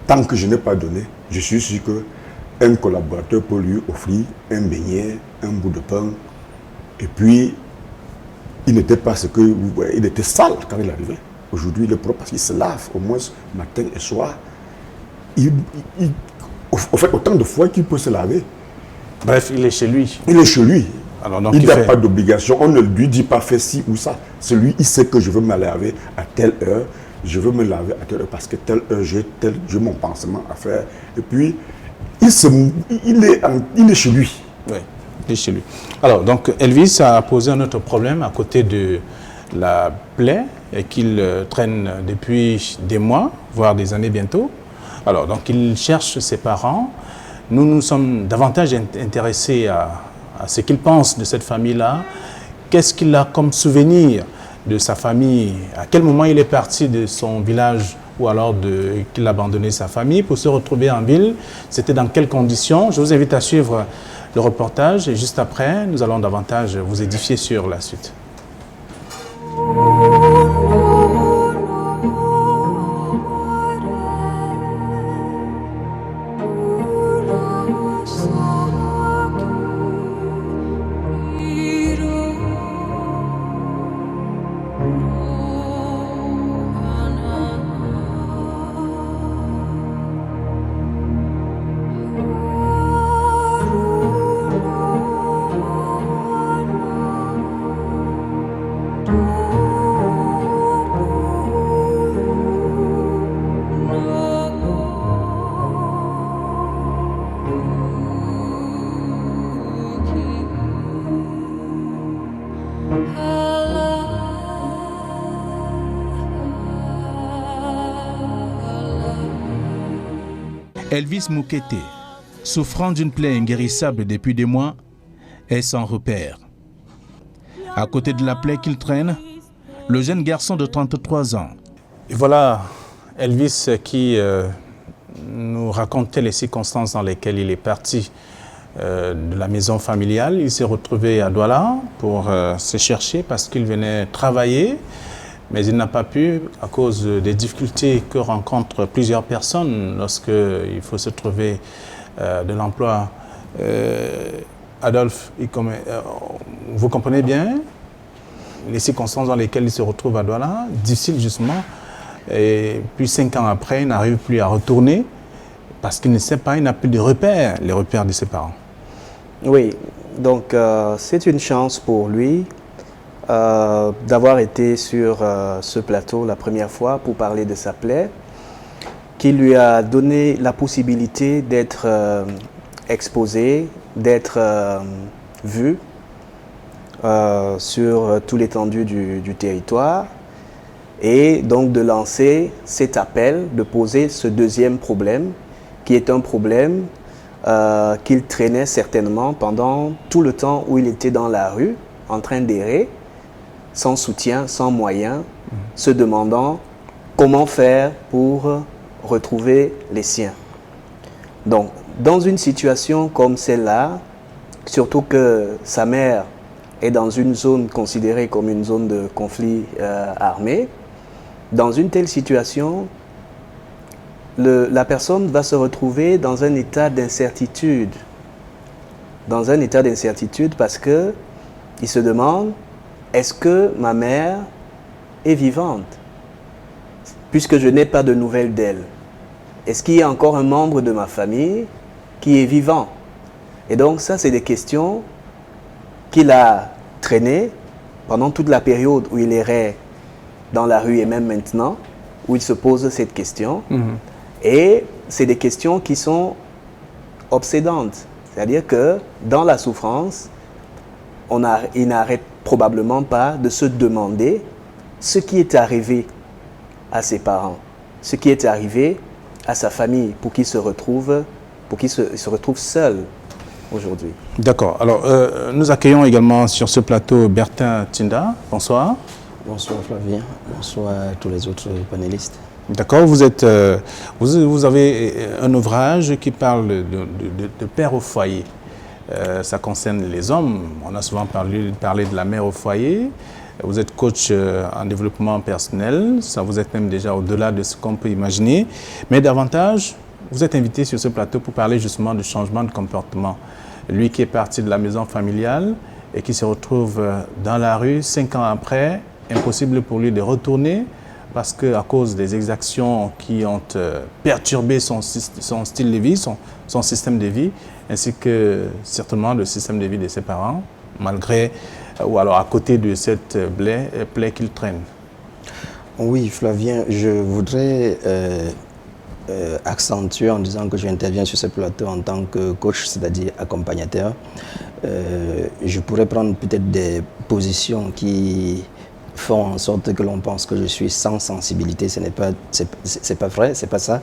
tant que je n'ai pas donné, je suis sûr qu'un collaborateur peut lui offrir un beignet, un bout de pain. Et puis, il n'était pas ce que vous voyez, il était sale quand il arrivait. Aujourd'hui, il est propre parce qu'il se lave au moins matin et soir. Au fait, autant de fois qu'il peut se laver. Bref, il est chez lui. Il est chez lui. Alors, donc, il n'a pas d'obligation. On ne lui dit pas fais ci ou ça. Celui, il sait que je veux me laver à telle heure. Je veux me laver à telle heure parce que telle heure, j'ai mon pansement à faire. Et puis, il est chez lui. Oui, il est chez lui. Alors, donc, Elvis a posé un autre problème à côté de la plaie qu'il traîne depuis des mois, voire des années bientôt. Alors, donc, il cherche ses parents. Nous sommes davantage intéressés à ce qu'il pense de cette famille-là. Qu'est-ce qu'il a comme souvenir de sa famille? À quel moment il est parti de son village ou alors qu'il a abandonné sa famille pour se retrouver en ville? C'était dans quelles conditions? Je vous invite à suivre le reportage et juste après, nous allons davantage vous édifier sur la suite. Elvis Moukete, souffrant d'une plaie inguérissable depuis des mois, est sans repère. À côté de la plaie qu'il traîne, le jeune garçon de 33 ans. Et voilà Elvis qui nous racontait les circonstances dans lesquelles il est parti de la maison familiale. Il s'est retrouvé à Douala pour se chercher parce qu'il venait travailler. mais il n'a pas pu à cause des difficultés que rencontrent plusieurs personnes lorsqu'il faut se trouver de l'emploi. Adolphe, vous comprenez bien les circonstances dans lesquelles il se retrouve à Douala, difficile justement, et puis 5 ans après, il n'arrive plus à retourner parce qu'il ne sait pas, il n'a plus de repères, les repères de ses parents. Oui, donc c'est une chance pour lui d'avoir été sur ce plateau la première fois pour parler de sa plaie, qui lui a donné la possibilité d'être exposé, d'être vu sur toute l'étendue du territoire, et donc de lancer cet appel, de poser ce deuxième problème, qui est un problème qu'il traînait certainement pendant tout le temps où il était dans la rue, en train d'errer, sans soutien, sans moyens, se demandant comment faire pour retrouver les siens. Donc, dans une situation comme celle-là, surtout que sa mère est dans une zone considérée comme une zone de conflit armé, dans une telle situation, la personne va se retrouver dans un état d'incertitude. Dans un état d'incertitude parce que il se demande, est-ce que ma mère est vivante? Puisque je n'ai pas de nouvelles d'elle. Est-ce qu'il y a encore un membre de ma famille qui est vivant? Et donc ça, c'est des questions qu'il a traînées pendant toute la période où il errait dans la rue et même maintenant, où il se pose cette question. Et c'est des questions qui sont obsédantes. C'est-à-dire que dans la souffrance, il n'arrête probablement pas de se demander ce qui est arrivé à ses parents, ce qui est arrivé à sa famille pour qu'il se retrouve seul aujourd'hui. D'accord. Alors, nous accueillons également sur ce plateau Bertin Tinda. Bonsoir. Bonsoir Flavien. Bonsoir à tous les autres panélistes. D'accord. Vous avez un ouvrage qui parle de père au foyer. Ça concerne les hommes. On a souvent parlé de la mère au foyer. Vous êtes coach en développement personnel. Ça vous êtes même déjà au-delà de ce qu'on peut imaginer. Mais davantage, vous êtes invité sur ce plateau pour parler justement du changement de comportement. Lui qui est parti de la maison familiale et qui se retrouve dans la rue 5 ans après, impossible pour lui de retourner parce qu'à cause des exactions qui ont perturbé son style de vie, son système de vie, ainsi que certainement le système de vie de ses parents, malgré ou alors à côté de cette plaie qu'il traîne. Oui, Flavien, je voudrais accentuer en disant que j'interviens sur ce plateau en tant que coach, c'est-à-dire accompagnateur. Je pourrais prendre peut-être des positions qui font en sorte que l'on pense que je suis sans sensibilité. Ce n'est pas, c'est pas vrai, c'est pas ça.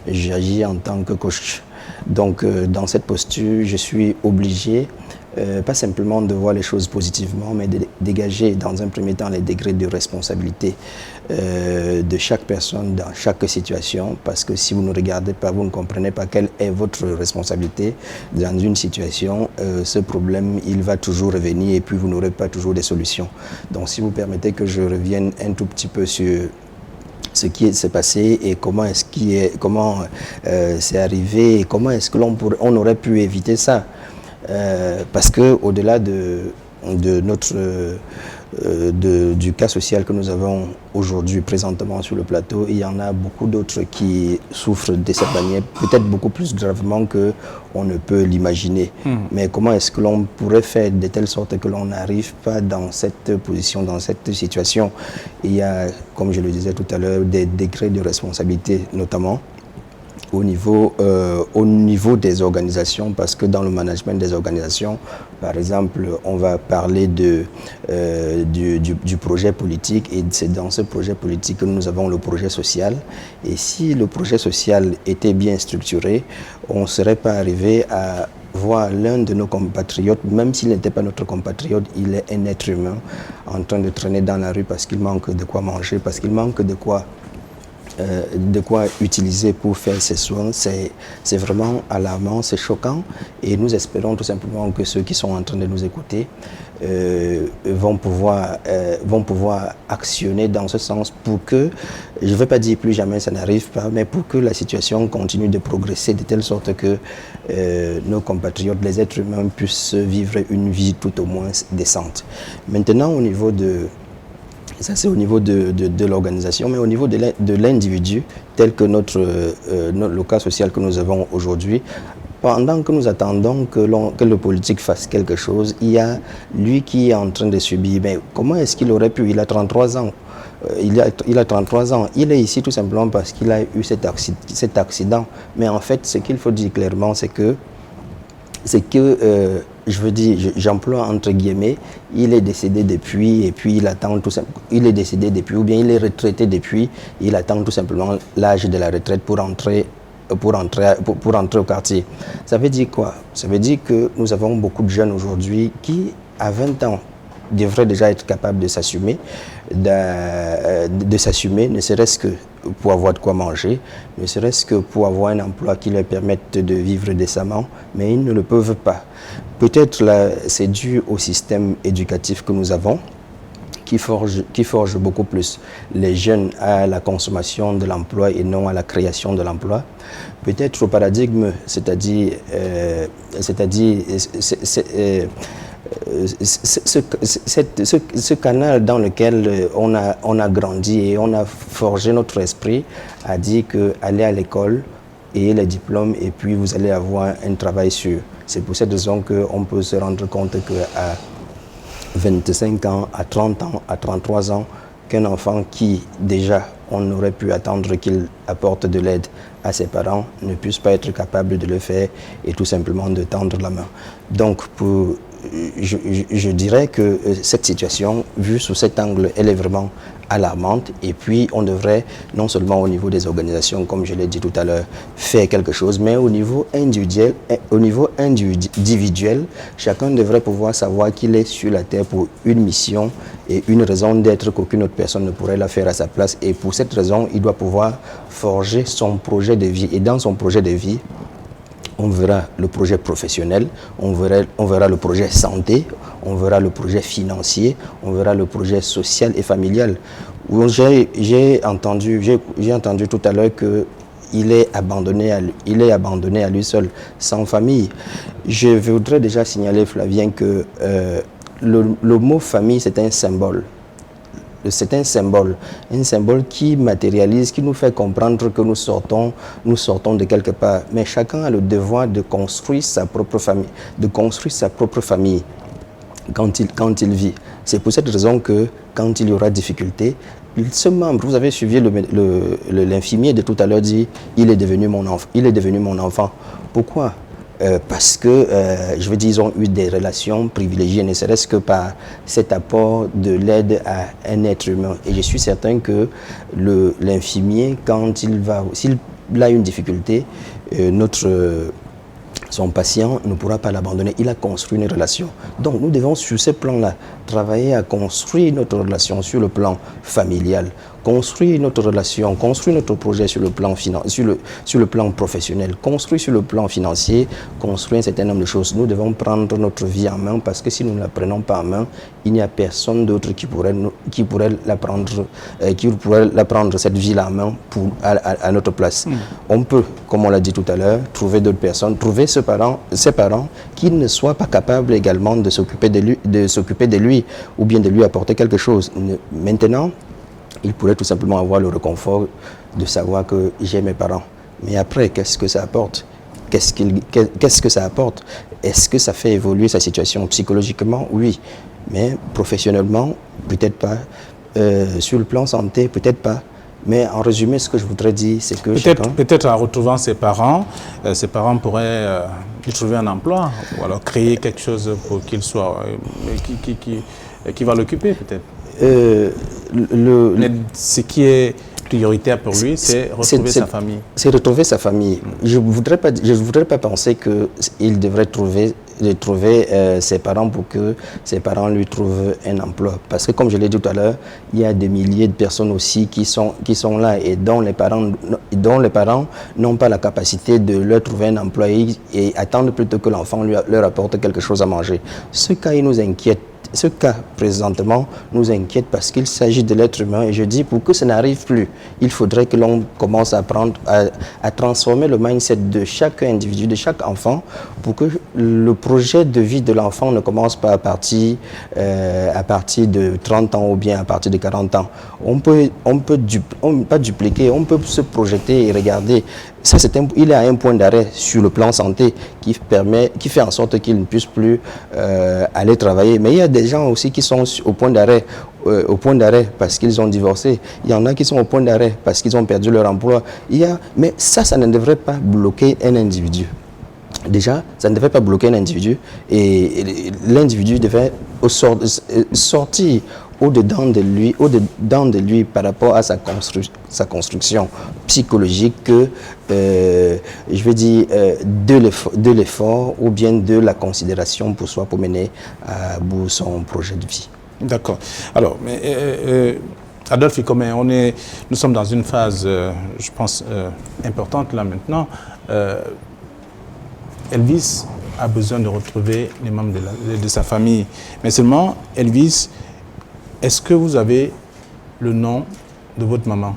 J'agis en tant que coach. Donc, dans cette posture, je suis obligé, pas simplement de voir les choses positivement, mais de dégager dans un premier temps les degrés de responsabilité de chaque personne dans chaque situation, parce que si vous ne regardez pas, vous ne comprenez pas quelle est votre responsabilité dans une situation, ce problème, il va toujours revenir et puis vous n'aurez pas toujours des solutions. Donc, si vous permettez que je revienne un tout petit peu sur ce qui s'est passé et comment c'est arrivé et comment est-ce que on aurait pu éviter ça. Parce que au-delà du cas social que nous avons aujourd'hui présentement sur le plateau, il y en a beaucoup d'autres qui souffrent de cette manière, peut-être beaucoup plus gravement qu'on ne peut l'imaginer. Mais comment est-ce que l'on pourrait faire de telle sorte que l'on n'arrive pas dans cette position, dans cette situation? Il y a, comme je le disais tout à l'heure, des degrés de responsabilité, notamment au niveau des organisations, parce que dans le management des organisations, par exemple, on va parler du projet politique, et c'est dans ce projet politique que nous avons le projet social. Et si le projet social était bien structuré, on ne serait pas arrivé à voir l'un de nos compatriotes, même s'il n'était pas notre compatriote, il est un être humain en train de traîner dans la rue parce qu'il manque de quoi manger, parce qu'il manque de quoi de quoi utiliser pour faire ces soins, c'est vraiment alarmant, c'est choquant, et nous espérons tout simplement que ceux qui sont en train de nous écouter vont pouvoir actionner dans ce sens pour que, je ne vais pas dire plus jamais ça n'arrive pas, mais pour que la situation continue de progresser de telle sorte que nos compatriotes, les êtres humains, puissent vivre une vie tout au moins décente. Maintenant, au niveau de... Ça, c'est au niveau de l'organisation, mais au niveau de l'individu, tel que le cas social que nous avons aujourd'hui, pendant que nous attendons que le politique fasse quelque chose, il y a lui qui est en train de subir. Mais comment est-ce qu'il aurait pu? Il a 33 ans. Il a 33 ans. Il est ici tout simplement parce qu'il a eu cet accident. Mais en fait, ce qu'il faut dire clairement, c'est que je veux dire, j'emploie entre guillemets, il est décédé depuis, et puis il attend tout simplement, il est décédé depuis, ou bien il est retraité depuis, il attend tout simplement l'âge de la retraite pour entrer au quartier. Ça veut dire quoi? Ça veut dire que nous avons beaucoup de jeunes aujourd'hui qui, à 20 ans, devraient déjà être capables de s'assumer, ne serait-ce que pour avoir de quoi manger, ne serait-ce que pour avoir un emploi qui leur permette de vivre décemment, mais ils ne le peuvent pas. Peut-être là, c'est dû au système éducatif que nous avons, qui forge beaucoup plus les jeunes à la consommation de l'emploi et non à la création de l'emploi. Peut-être au paradigme, c'est-à-dire ce canal dans lequel on a grandi et on a forgé notre esprit a dit que aller à l'école et les diplômes et puis vous allez avoir un travail sûr. C'est pour cette raison qu'on peut se rendre compte qu'à 25 ans, à 30 ans, à 33 ans, qu'un enfant qui déjà on aurait pu attendre qu'il apporte de l'aide à ses parents ne puisse pas être capable de le faire et tout simplement de tendre la main. Donc je dirais que cette situation, vue sous cet angle, elle est vraiment alarmante, et puis on devrait, non seulement au niveau des organisations, comme je l'ai dit tout à l'heure, faire quelque chose, mais au niveau individuel, chacun devrait pouvoir savoir qu'il est sur la terre pour une mission et une raison d'être qu'aucune autre personne ne pourrait la faire à sa place, et pour cette raison, il doit pouvoir forger son projet de vie, et dans son projet de vie, on verra le projet professionnel, on verra le projet santé, on verra le projet financier, on verra le projet social et familial. J'ai entendu tout à l'heure qu'il est abandonné à lui seul, sans famille. Je voudrais déjà signaler, Flavien, que le mot famille, c'est un symbole. C'est un symbole qui matérialise, qui nous fait comprendre que nous sortons de quelque part. Mais chacun a le devoir de construire sa propre famille, quand il vit. C'est pour cette raison que quand il y aura difficulté, ce membre, vous avez suivi l'infirmier de tout à l'heure dit, il est devenu mon enfant. Pourquoi? Parce que, je veux dire, ils ont eu des relations privilégiées, ne serait-ce que par cet apport de l'aide à un être humain. Et je suis certain que l'infirmier, s'il a une difficulté, son patient ne pourra pas l'abandonner. Il a construit une relation. Donc nous devons, sur ce plan-là, travailler à construire notre relation sur le plan familial, construire notre relation, construire notre projet sur le plan sur le plan professionnel, construire sur le plan financier, construire un certain nombre de choses. Nous devons prendre notre vie en main, parce que si nous ne la prenons pas en main, il n'y a personne d'autre qui pourrait la prendre cette vie-là en main à notre place. On peut, comme on l'a dit tout à l'heure, trouver d'autres personnes, trouver ses parents qui ne soient pas capables également de s'occuper de lui ou bien de lui apporter quelque chose. Maintenant, il pourrait tout simplement avoir le réconfort de savoir que j'ai mes parents. Mais après, qu'est-ce que ça apporte? Qu'est-ce que ça apporte? Est-ce que ça fait évoluer sa situation psychologiquement? Oui. Mais professionnellement, peut-être pas. Sur le plan santé, peut-être pas. Mais en résumé, ce que je voudrais dire, c'est que peut-être en retrouvant ses parents pourraient lui trouver un emploi, ou alors créer quelque chose pour qu'il soit, qui va l'occuper peut-être. Ce qui est prioritaire pour lui, c'est retrouver sa famille. C'est retrouver sa famille. Je voudrais pas penser qu'il devrait trouver ses parents pour que ses parents lui trouvent un emploi. Parce que comme je l'ai dit tout à l'heure, il y a des milliers de personnes aussi qui sont là et dont les parents n'ont pas la capacité de leur trouver un emploi et attendent plutôt que l'enfant leur apporte quelque chose à manger. Ce cas, il nous inquiète. Ce cas, présentement, nous inquiète parce qu'il s'agit de l'être humain. Et je dis, pour que ça n'arrive plus, il faudrait que l'on commence à transformer le mindset de chaque individu, de chaque enfant, pour que le projet de vie de l'enfant ne commence pas à partir de 30 ans ou bien à partir de 40 ans. On peut pas dupliquer, on peut se projeter et regarder. Ça, il a un point d'arrêt sur le plan santé qui fait en sorte qu'il ne puisse plus aller travailler. Mais il y a des gens aussi qui sont au point d'arrêt parce qu'ils ont divorcé. Il y en a qui sont au point d'arrêt parce qu'ils ont perdu leur emploi. Mais ça ne devrait pas bloquer un individu. Déjà, ça ne devrait pas bloquer un individu et l'individu devait sortir au-dedans de lui par rapport à sa construction psychologique je veux dire, de l'effort ou bien de la considération pour soi pour mener à bout son projet de vie. D'accord. Alors, Adolphe Ikomen, nous sommes dans une phase, je pense, importante là maintenant. Elvis a besoin de retrouver les membres de sa famille. Mais seulement, Elvis, est-ce que vous avez le nom de votre maman?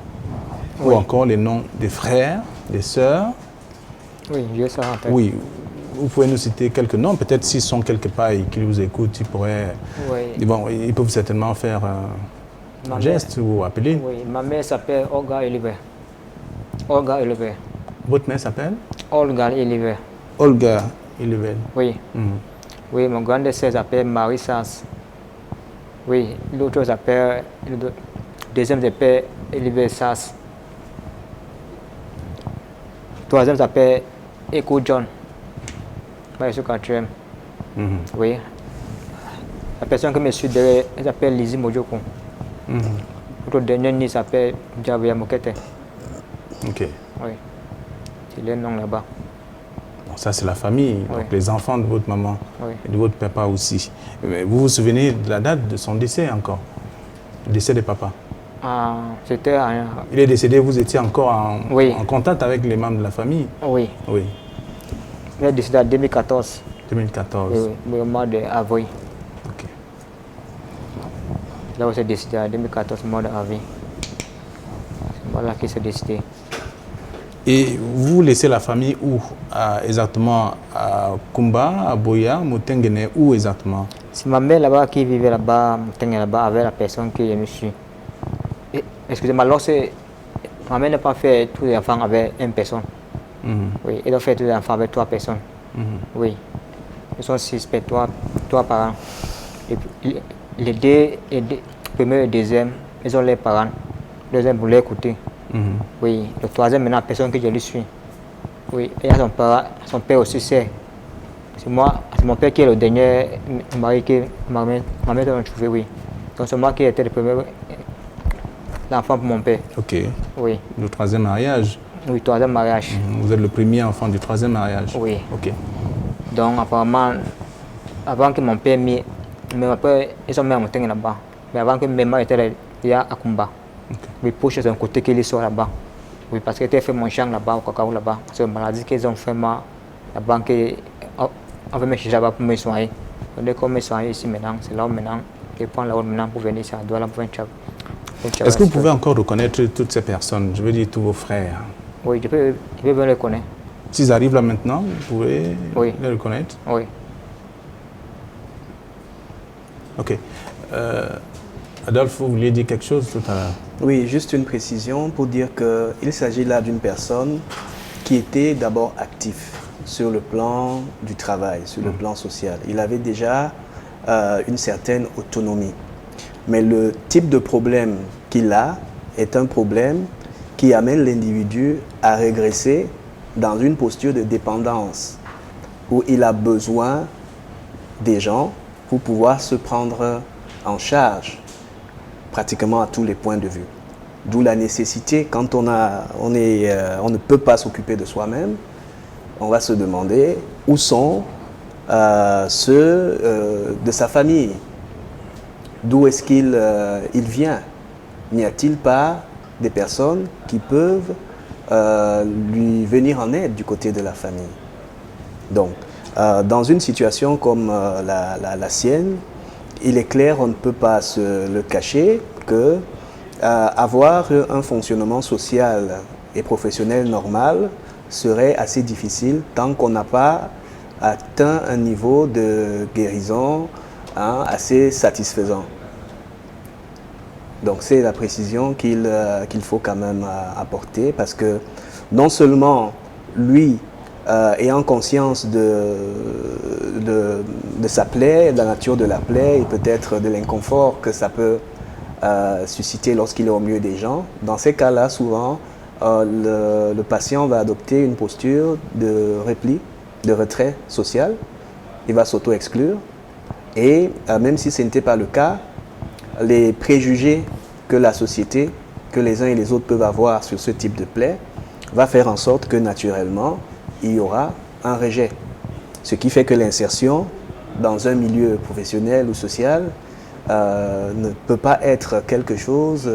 Oui. Ou encore les noms des frères, des sœurs? Oui, j'ai ça en tête. Oui. Vous pouvez nous citer quelques noms, peut-être s'ils sont quelque part et qu'ils vous écoutent, ils pourraient... Oui. Bon, ils peuvent certainement faire un geste ou appeler. Oui, ma mère s'appelle Olga Eliver. Olga Eliver. Votre mère s'appelle? Olga Eliver. Olga Eliver. Oui. Oui, mon grande sœur s'appelle Marie Sass. Oui, l'autre s'appelle, le deuxième s'appelle Eliver Sass. Troisième s'appelle Echo John. Je suis quatrième. Oui. La personne qui me suit derrière, elle s'appelle Lizzie Mojoko. Notre dernier nid s'appelle Javia Mokete. Ok. Oui. C'est le nom là-bas. Bon, ça, c'est la famille, Oui. donc les enfants de votre maman Oui. et de votre papa aussi. Mais vous vous souvenez de la date de son décès encore? Le décès de papa? C'était Il est décédé, vous étiez encore Oui. en contact avec les membres de la famille? Oui. Oui. Il est décédé en 2014. 2014. Le mois d'avril. Ok. Là où c'est décédé en 2014, mois d'avril. C'est voilà qui s'est décédé. Et vous laissez la famille où? Exactement à Kumba, à Boya, Motengene, où exactement? C'est ma mère là-bas qui vivait là-bas, là-bas avec la personne que je me suis. Excusez-moi, ma mère n'a pas fait tous les enfants avec une personne. Oui, elle a fait tous les enfants avec 3 personnes. Oui. Ils sont 6, 3 parents. Et puis, les deux, premier et deuxième, ils ont les parents. Le deuxième voulait écouter. Oui. Le troisième, maintenant, personne que je lui suis. Oui. Et il y a son père aussi, c'est mon père qui est le dernier mari que ma mère a trouvé, oui. Donc c'est moi qui étais le premier l'enfant pour mon père. Ok. Oui. Le troisième mariage? Oui, troisième mariage. Vous êtes le premier enfant du troisième mariage? Oui. Ok. Donc apparemment, avant que mon père mon père, ils ont mis un montagne là-bas. Mais avant que mes mères étaient là, à Kumba. Oui, pour chez un côté qu'ils sont là-bas. Oui, parce qu'ils ont fait mon champ là-bas, au cacao là-bas. C'est une maladie qu'ils ont fait là-bas, on veut me chercher là-bas pour me soigner. Dès qu'on me soigne ici maintenant, c'est là où maintenant, je prends la route maintenant pour venir ici à Douala pour venir. Est-ce que vous pouvez encore reconnaître toutes ces personnes? Je veux dire tous vos frères. Oui, je peux bien les connaître. S'ils arrivent là maintenant, vous pouvez les reconnaître? Oui. Ok. Adolphe, vous vouliez dire quelque chose tout à l'heure? Oui, juste une précision pour dire qu'il s'agit là d'une personne qui était d'abord actif sur le plan du travail, sur le plan social. Il avait déjà une certaine autonomie. Mais le type de problème qu'il a est un problème qui amène l'individu à régresser dans une posture de dépendance où il a besoin des gens pour pouvoir se prendre en charge pratiquement à tous les points de vue. D'où la nécessité, quand on ne peut pas s'occuper de soi-même, on va se demander où sont ceux de sa famille. D'où est-ce qu'il vient? N'y a-t-il pas des personnes qui peuvent lui venir en aide du côté de la famille? Donc, dans une situation comme la sienne, il est clair, on ne peut pas se le cacher, que avoir un fonctionnement social et professionnel normal serait assez difficile tant qu'on n'a pas atteint un niveau de guérison assez satisfaisant. Donc c'est la précision qu'il faut quand même apporter, parce que non seulement lui, ayant conscience de sa plaie, de la nature de la plaie et peut-être de l'inconfort que ça peut susciter lorsqu'il est au milieu des gens, dans ces cas-là, souvent, le patient va adopter une posture de repli, de retrait social. Il va s'auto-exclure et même si ce n'était pas le cas, les préjugés que la société, que les uns et les autres peuvent avoir sur ce type de plaie, va faire en sorte que naturellement, il y aura un rejet. Ce qui fait que l'insertion dans un milieu professionnel ou social ne peut pas être quelque chose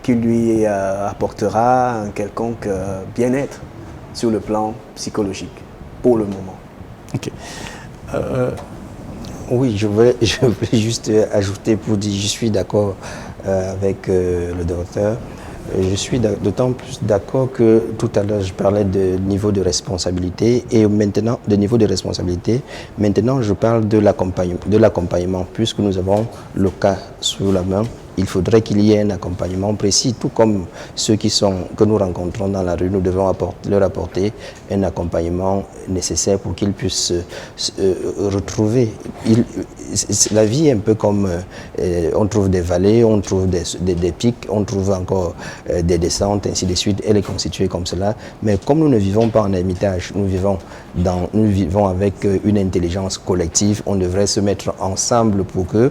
qui lui apportera un quelconque bien-être sur le plan psychologique, pour le moment. Ok. Oui, je voulais juste ajouter pour dire je suis d'accord avec le docteur. Je suis d'autant plus d'accord que tout à l'heure je parlais de niveau de responsabilité et maintenant de niveau de responsabilité. Maintenant je parle de l'accompagnement puisque nous avons le cas sous la main. Il faudrait qu'il y ait un accompagnement précis, tout comme ceux que nous rencontrons dans la rue, nous devons leur apporter un accompagnement nécessaire pour qu'ils puissent retrouver. La vie est un peu comme, on trouve des vallées, on trouve des pics, on trouve encore des descentes, ainsi de suite. Elle est constituée comme cela. Mais comme nous ne vivons pas en ermitage, nous vivons avec une intelligence collective, on devrait se mettre ensemble pour que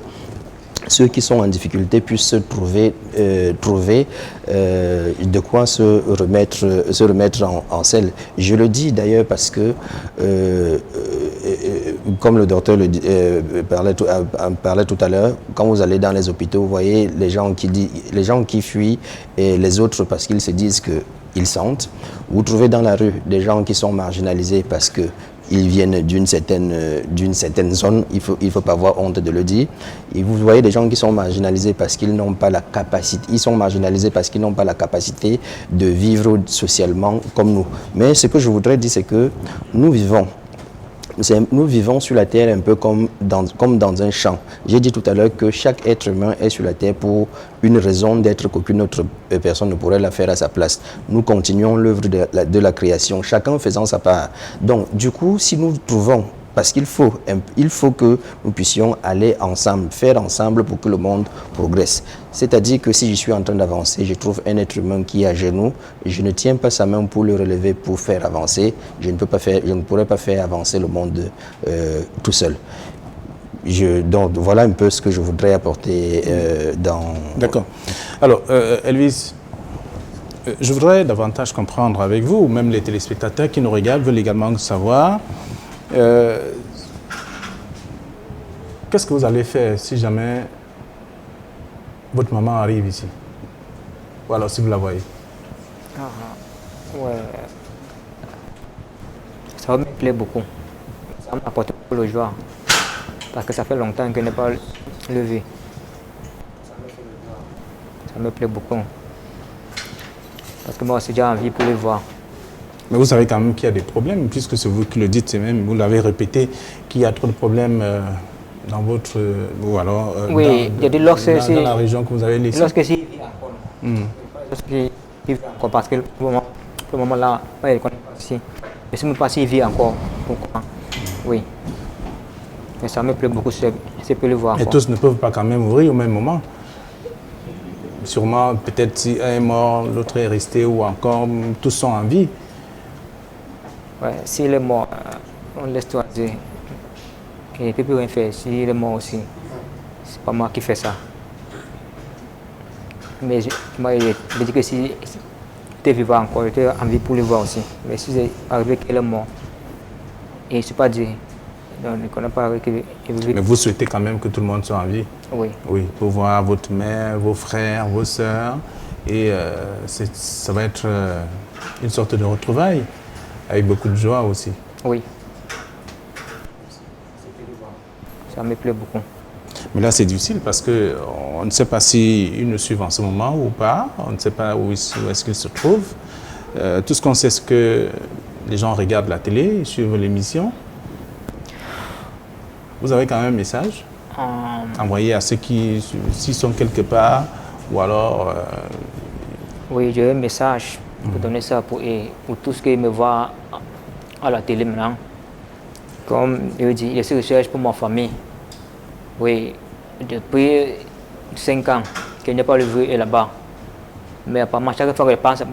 ceux qui sont en difficulté puissent se trouver de quoi se remettre en selle. Je le dis d'ailleurs parce que, comme le docteur parlait tout à l'heure, quand vous allez dans les hôpitaux, vous voyez les gens qui fuient et les autres parce qu'ils se disent qu'ils sentent. Vous trouvez dans la rue des gens qui sont marginalisés parce que ils viennent d'une certaine zone, il faut pas avoir honte de le dire. Et vous voyez des gens qui sont marginalisés parce qu'ils n'ont pas la capacité, de vivre socialement comme nous. Mais ce que je voudrais dire, c'est que nous vivons sur la terre un peu comme dans un champ. J'ai dit tout à l'heure que chaque être humain est sur la terre pour une raison d'être qu'aucune autre personne ne pourrait la faire à sa place. Nous continuons l'œuvre de la création, chacun faisant sa part. Donc, du coup, si nous trouvons, parce qu'il faut que nous puissions aller ensemble, faire ensemble pour que le monde progresse. C'est-à-dire que si je suis en train d'avancer, je trouve un être humain qui est à genoux, je ne tiens pas sa main pour le relever, pour faire avancer. Je ne pourrais pas faire avancer le monde tout seul. Donc voilà un peu ce que je voudrais apporter dans... D'accord. Alors, Elvis, je voudrais davantage comprendre avec vous, même les téléspectateurs qui nous regardent veulent également savoir qu'est-ce que vous allez faire si jamais votre maman arrive ici? Ou alors si vous la voyez? Ouais. Ça me plaît beaucoup. Ça m'apporte beaucoup de joie. Parce que ça fait longtemps que je n'ai pas levé. Ça me plaît beaucoup. Parce que moi aussi j'ai envie pour le voir. Mais vous savez quand même qu'il y a des problèmes, puisque c'est vous qui le dites, c'est même, vous l'avez répété, qu'il y a trop de problèmes dans votre... ou alors oui, dans la région que vous avez laissée. Lorsque s'il vit encore. Lorsqu'il vit encore, parce que pour le moment là, il connaît pas ici. Mais si je ne sais pas s'il vit encore, pourquoi? Oui. Mais ça me plaît beaucoup, c'est pour le voir. Et tous ne peuvent pas quand même ouvrir au même moment. Sûrement, peut-être si un est mort, l'autre est resté, ou encore tous sont en vie. Ouais, s'il est mort, on laisse choisir. Il ne peut plus rien faire. S'il est mort aussi, c'est pas moi qui fais ça. Mais moi, je dis que si tu es vivant encore, j'ai envie pour le voir aussi. Mais si c'est arrivé qu'il est mort, et je ne sais pas dire, Donc, je ne connais pas avec Mais vous souhaitez quand même que tout le monde soit en vie? Oui. Oui, pour voir votre mère, vos frères, vos sœurs. Et ça va être une sorte de retrouvaille, avec beaucoup de joie aussi. Oui. Ça me plaît beaucoup. Mais là, c'est difficile parce qu'on ne sait pas s'ils nous suivent en ce moment ou pas. On ne sait pas où est-ce qu'ils se trouvent. Tout ce qu'on sait, c'est que les gens regardent la télé, ils suivent l'émission. Vous avez quand même un message envoyé à ceux qui s'ils sont quelque part ou alors... Oui, j'ai un message pour donner ça pour tous ceux qui me voient à la télé maintenant. Comme je dis, je suis recherche pour ma famille. Oui, depuis 5 ans que je n'ai pas le vu là-bas. Mais apparemment, chaque fois que je pense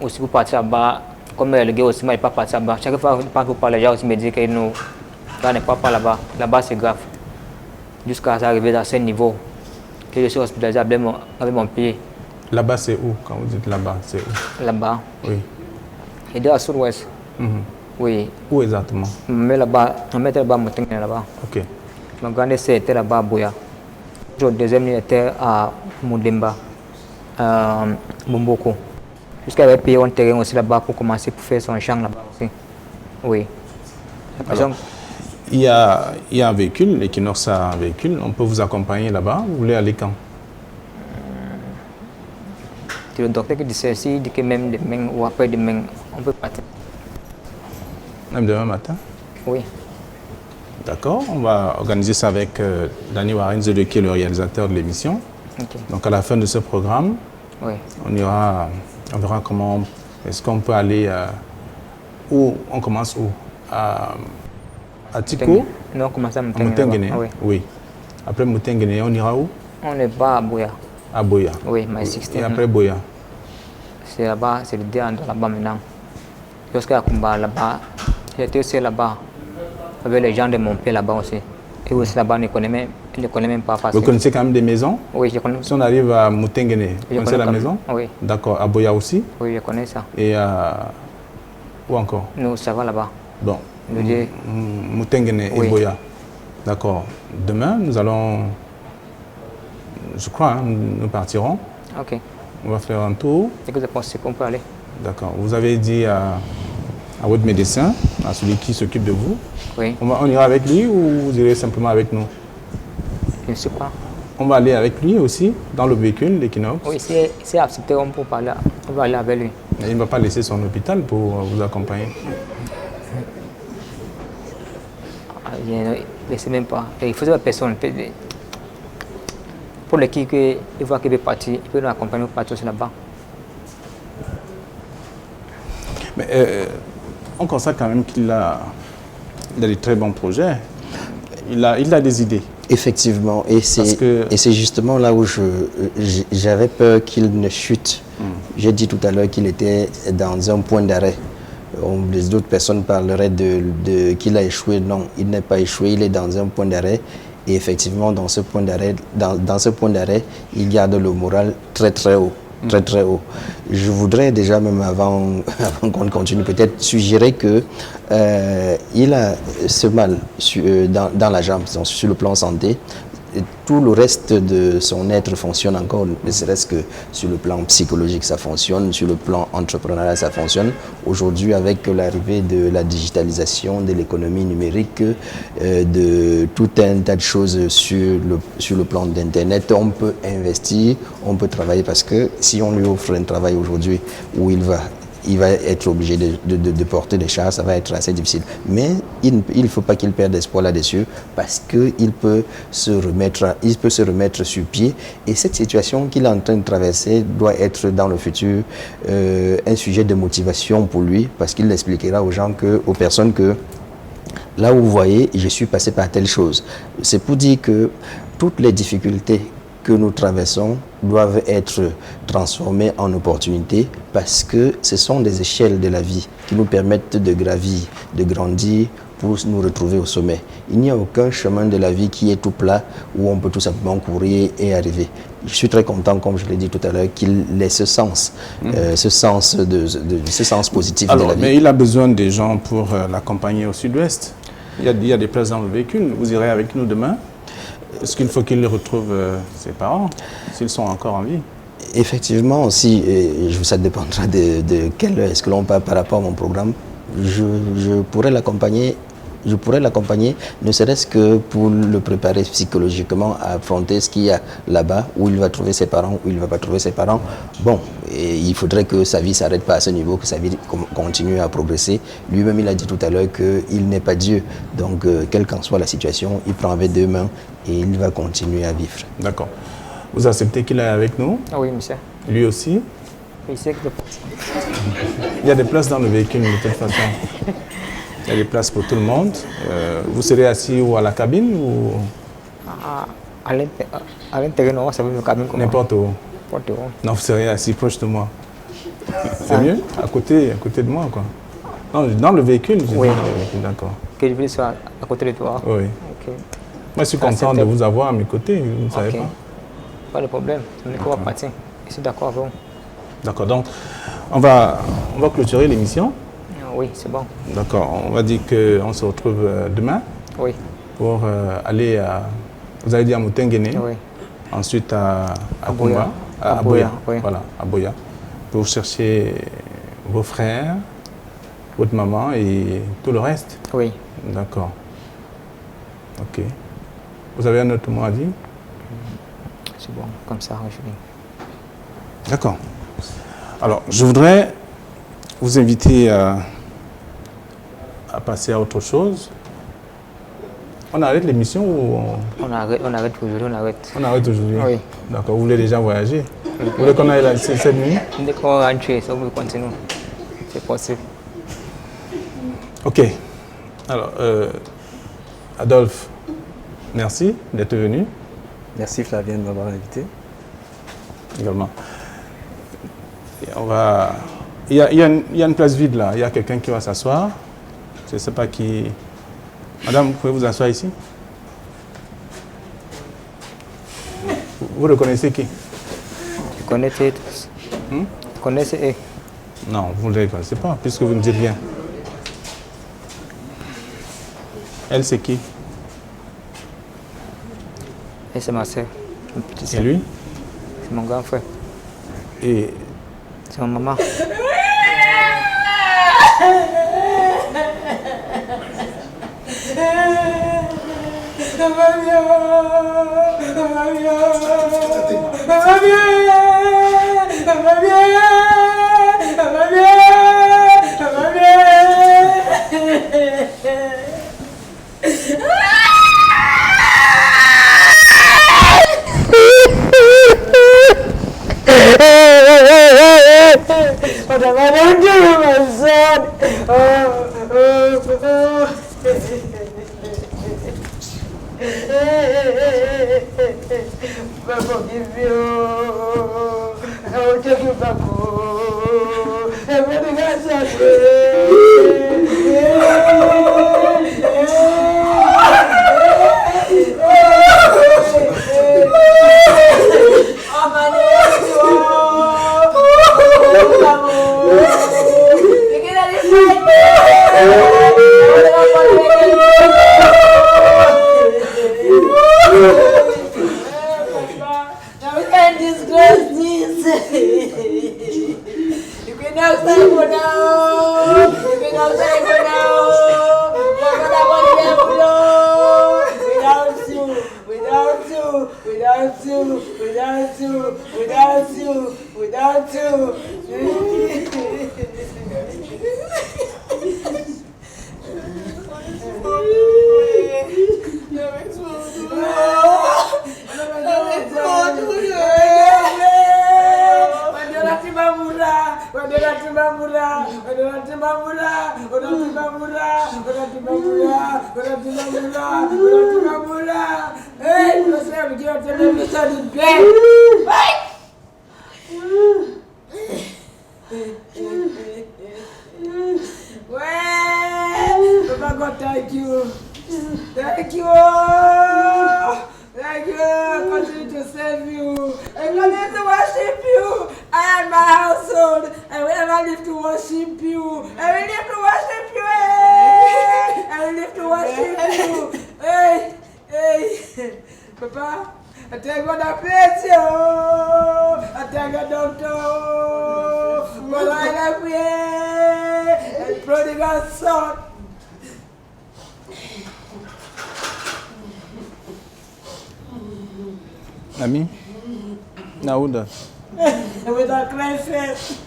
aussi pour partir là-bas, comme le gars aussi, il n'est pas parti là-bas. Chaque fois que je pense pour parler, les gens aussi me disent que nous, là, n'est pas là-bas. Là-bas, c'est grave. Jusqu'à arriver à ce niveau, que je suis hospitalisé avec mon pied. Là-bas, c'est où? Quand vous dites là-bas, c'est où? Là-bas. Oui. Et de la sud-ouest. Oui. Où exactement? Mais là-bas, on met là-bas, là-bas. Ok. Mon grand essai était là-bas à Boya. Le deuxième était à Moudemba, Bumboko. Jusqu'à avait payé un terrain aussi là-bas pour commencer pour faire son champ là-bas aussi. Oui. Alors, il y a un véhicule, l'Equinox a un véhicule. On peut vous accompagner là-bas. Vous voulez aller quand? Le docteur qui dit ceci, dit que même demain ou après demain, on peut partir. Même demain matin? Oui. D'accord, on va organiser ça avec Danny Warenze, qui est le réalisateur de l'émission. Okay. Donc à la fin de ce programme, oui. on verra comment, est-ce qu'on peut aller où, on commence où? À Tiko? Non, on commence à Moutenguene. Oui. Oui. Après Moutenguene, on ira où? On n'est pas à Boya. À Boya. Oui, mais 16. Et après Boya? C'est là-bas, c'est le déandre là-bas maintenant. Jusqu'à Kumba là-bas, j'étais aussi là-bas. Avec les gens de mon pays là-bas aussi. Et aussi là-bas, on ne connaît même pas. Vous connaissez quand même des maisons? Oui, je connais. Si on arrive à Moutenguene, vous connaissez la maison? Oui. D'accord. À Boya aussi? Oui, je connais ça. Et où encore? Nous, ça va là-bas. Bon. Moutenguene et Boya. D'accord. Demain, nous allons, je crois, nous partirons. Ok. On va faire un tour. C'est que je pense qu'on peut aller. D'accord. Vous avez dit à votre médecin, à celui qui s'occupe de vous. Oui. On ira avec lui ou vous irez simplement avec nous? Je ne sais pas. On va aller avec lui aussi, dans le véhicule, l'Equinox. Oui, c'est accepté, on peut parler. On va aller avec lui. Mais il ne va pas laisser son hôpital pour vous accompagner. Je ne sais même pas. Il faut que personne. Pour les qui il voit qu'il veut partir, il peut nous accompagner pour partir là-bas. Mais on constate quand même qu'il a des très bons projets. Il a des idées. Effectivement, et c'est justement là où j'avais peur qu'il ne chute. J'ai dit tout à l'heure qu'il était dans un point d'arrêt. D'autres personnes parleraient qu'il a échoué. Non, il n'est pas échoué, il est dans un point d'arrêt. Et effectivement, dans ce point d'arrêt, il garde le moral très très haut. Très très haut. Je voudrais déjà, même avant qu'on continue, peut-être suggérer que il a ce mal dans la jambe, sur le plan santé. Et tout le reste de son être fonctionne encore, ne serait-ce que sur le plan psychologique, ça fonctionne, sur le plan entrepreneurial, ça fonctionne. Aujourd'hui, avec l'arrivée de la digitalisation, de l'économie numérique, de tout un tas de choses sur le plan d'Internet, on peut investir, on peut travailler, parce que si on lui offre un travail aujourd'hui où il va être obligé de porter des charges, ça va être assez difficile. Mais il ne faut pas qu'il perde espoir là-dessus, parce qu'il peut se remettre sur pied. Et cette situation qu'il est en train de traverser doit être dans le futur un sujet de motivation pour lui, parce qu'il expliquera aux personnes que là où vous voyez, je suis passé par telle chose. C'est pour dire que toutes les difficultés que nous traversons doivent être transformées en opportunités, parce que ce sont des échelles de la vie qui nous permettent de gravir, de grandir pour nous retrouver au sommet. Il n'y a aucun chemin de la vie qui est tout plat où on peut tout simplement courir et arriver. Je suis très content, comme je l'ai dit tout à l'heure, qu'il ait ce sens, ce sens positif de la vie. Mais il a besoin des gens pour l'accompagner au sud-ouest. Il y a des places dans le véhicule. Vous irez avec nous demain. Est-ce qu'il faut qu'il retrouve ses parents, s'ils sont encore en vie? Effectivement, aussi, ça dépendra de quelle heure est-ce que l'on parle par rapport à mon programme. Je pourrais l'accompagner, ne serait-ce que pour le préparer psychologiquement à affronter ce qu'il y a là-bas, où il va trouver ses parents, où il ne va pas trouver ses parents. Bon, et il faudrait que sa vie ne s'arrête pas à ce niveau, que sa vie continue à progresser. Lui-même, il a dit tout à l'heure qu'il n'est pas Dieu. Donc, quelle qu'en soit la situation, il prend avec 2 mains et il va continuer à vivre. D'accord. Vous acceptez qu'il est avec nous? Ah oui, monsieur. Lui aussi? Il sait que Il y a des places dans le véhicule de toute façon. Il y a des places pour tout le monde. Vous serez assis ou à la cabine ou à l'intérieur, non, ça veut me cabine comment? n'importe où? N'importe où. Non, vous serez assis proche de moi. C'est mieux? À côté de moi, quoi. Non, dans le véhicule, je Oui. dis dans le véhicule, d'accord. Que je vais soit à côté de toi. Oui. Ok. Moi, je suis content de vous avoir à mes côtés, vous ne savez Ok. pas. Pas de problème. On est quoi partir. Je suis d'accord avec vous. D'accord, donc on va clôturer l'émission. Ah oui, c'est bon. D'accord, on va dire qu'on se retrouve demain Oui. pour aller à, vous avez dit à Moutenguene, Oui. ensuite à Boya. Kumba, À Boya, oui. voilà, à Boya, pour chercher vos frères, votre maman et tout le reste. Oui. D'accord. Ok. Vous avez un autre mot à dire? C'est bon, comme ça, je vais. D'accord. Alors, je voudrais vous inviter à passer à autre chose. On arrête l'émission ou On arrête aujourd'hui, on arrête. on arrête aujourd'hui? Oui. D'accord, vous voulez déjà voyager? Vous voulez qu'on aille là cette nuit? Dès qu'on rentre, ça vous continue. C'est possible. Ok. Alors, Adolphe, merci d'être venu. Merci Flavien de m'avoir invité. Également. Et on va... Il y a une place vide là, il y a quelqu'un qui va s'asseoir. Je ne sais pas qui... Madame, vous pouvez vous asseoir ici? Vous reconnaissez qui? Tu connais tous. Tu connais eux. Non, vous ne les connaissez pas, puisque vous ne dites rien. Elle, c'est qui? Et c'est ma soeur. Mon petit Et soeur. lui? C'est mon grand frère. Et C'est ma maman. What am I going to do, my son? I forgive you. I will take you back home. Everything has Now we can't disgrace this. You can outside for now. You can outside for now. You're gonna go to the floor. Without you, without you, without you, without you, without you, without you. Hey, you say we get television bed. Well, Papa God, thank you. Thank you. Thank you. I continue to serve you. I continue to worship you. I and my household. I will never live to worship you. I will live to worship you. I live to worship you. Hey, hey, Papa, I thank God I bless you. I thank God, doctor. But I love you. And prodigal son. Ami, Naouda. With a clean face.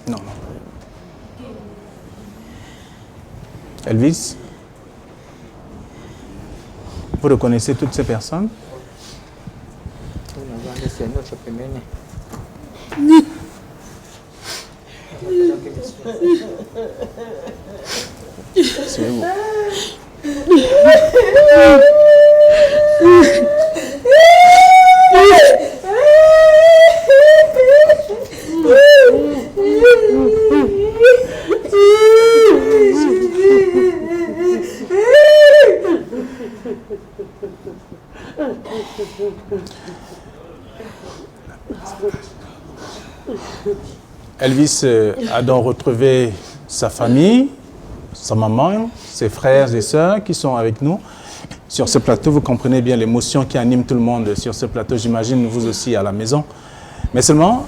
Non. Elvis, vous reconnaissez toutes ces personnes? C'est vous. Elvis a donc retrouvé sa famille, sa maman, ses frères et sœurs qui sont avec nous. Sur ce plateau, vous comprenez bien l'émotion qui anime tout le monde sur ce plateau, j'imagine vous aussi à la maison. Mais seulement,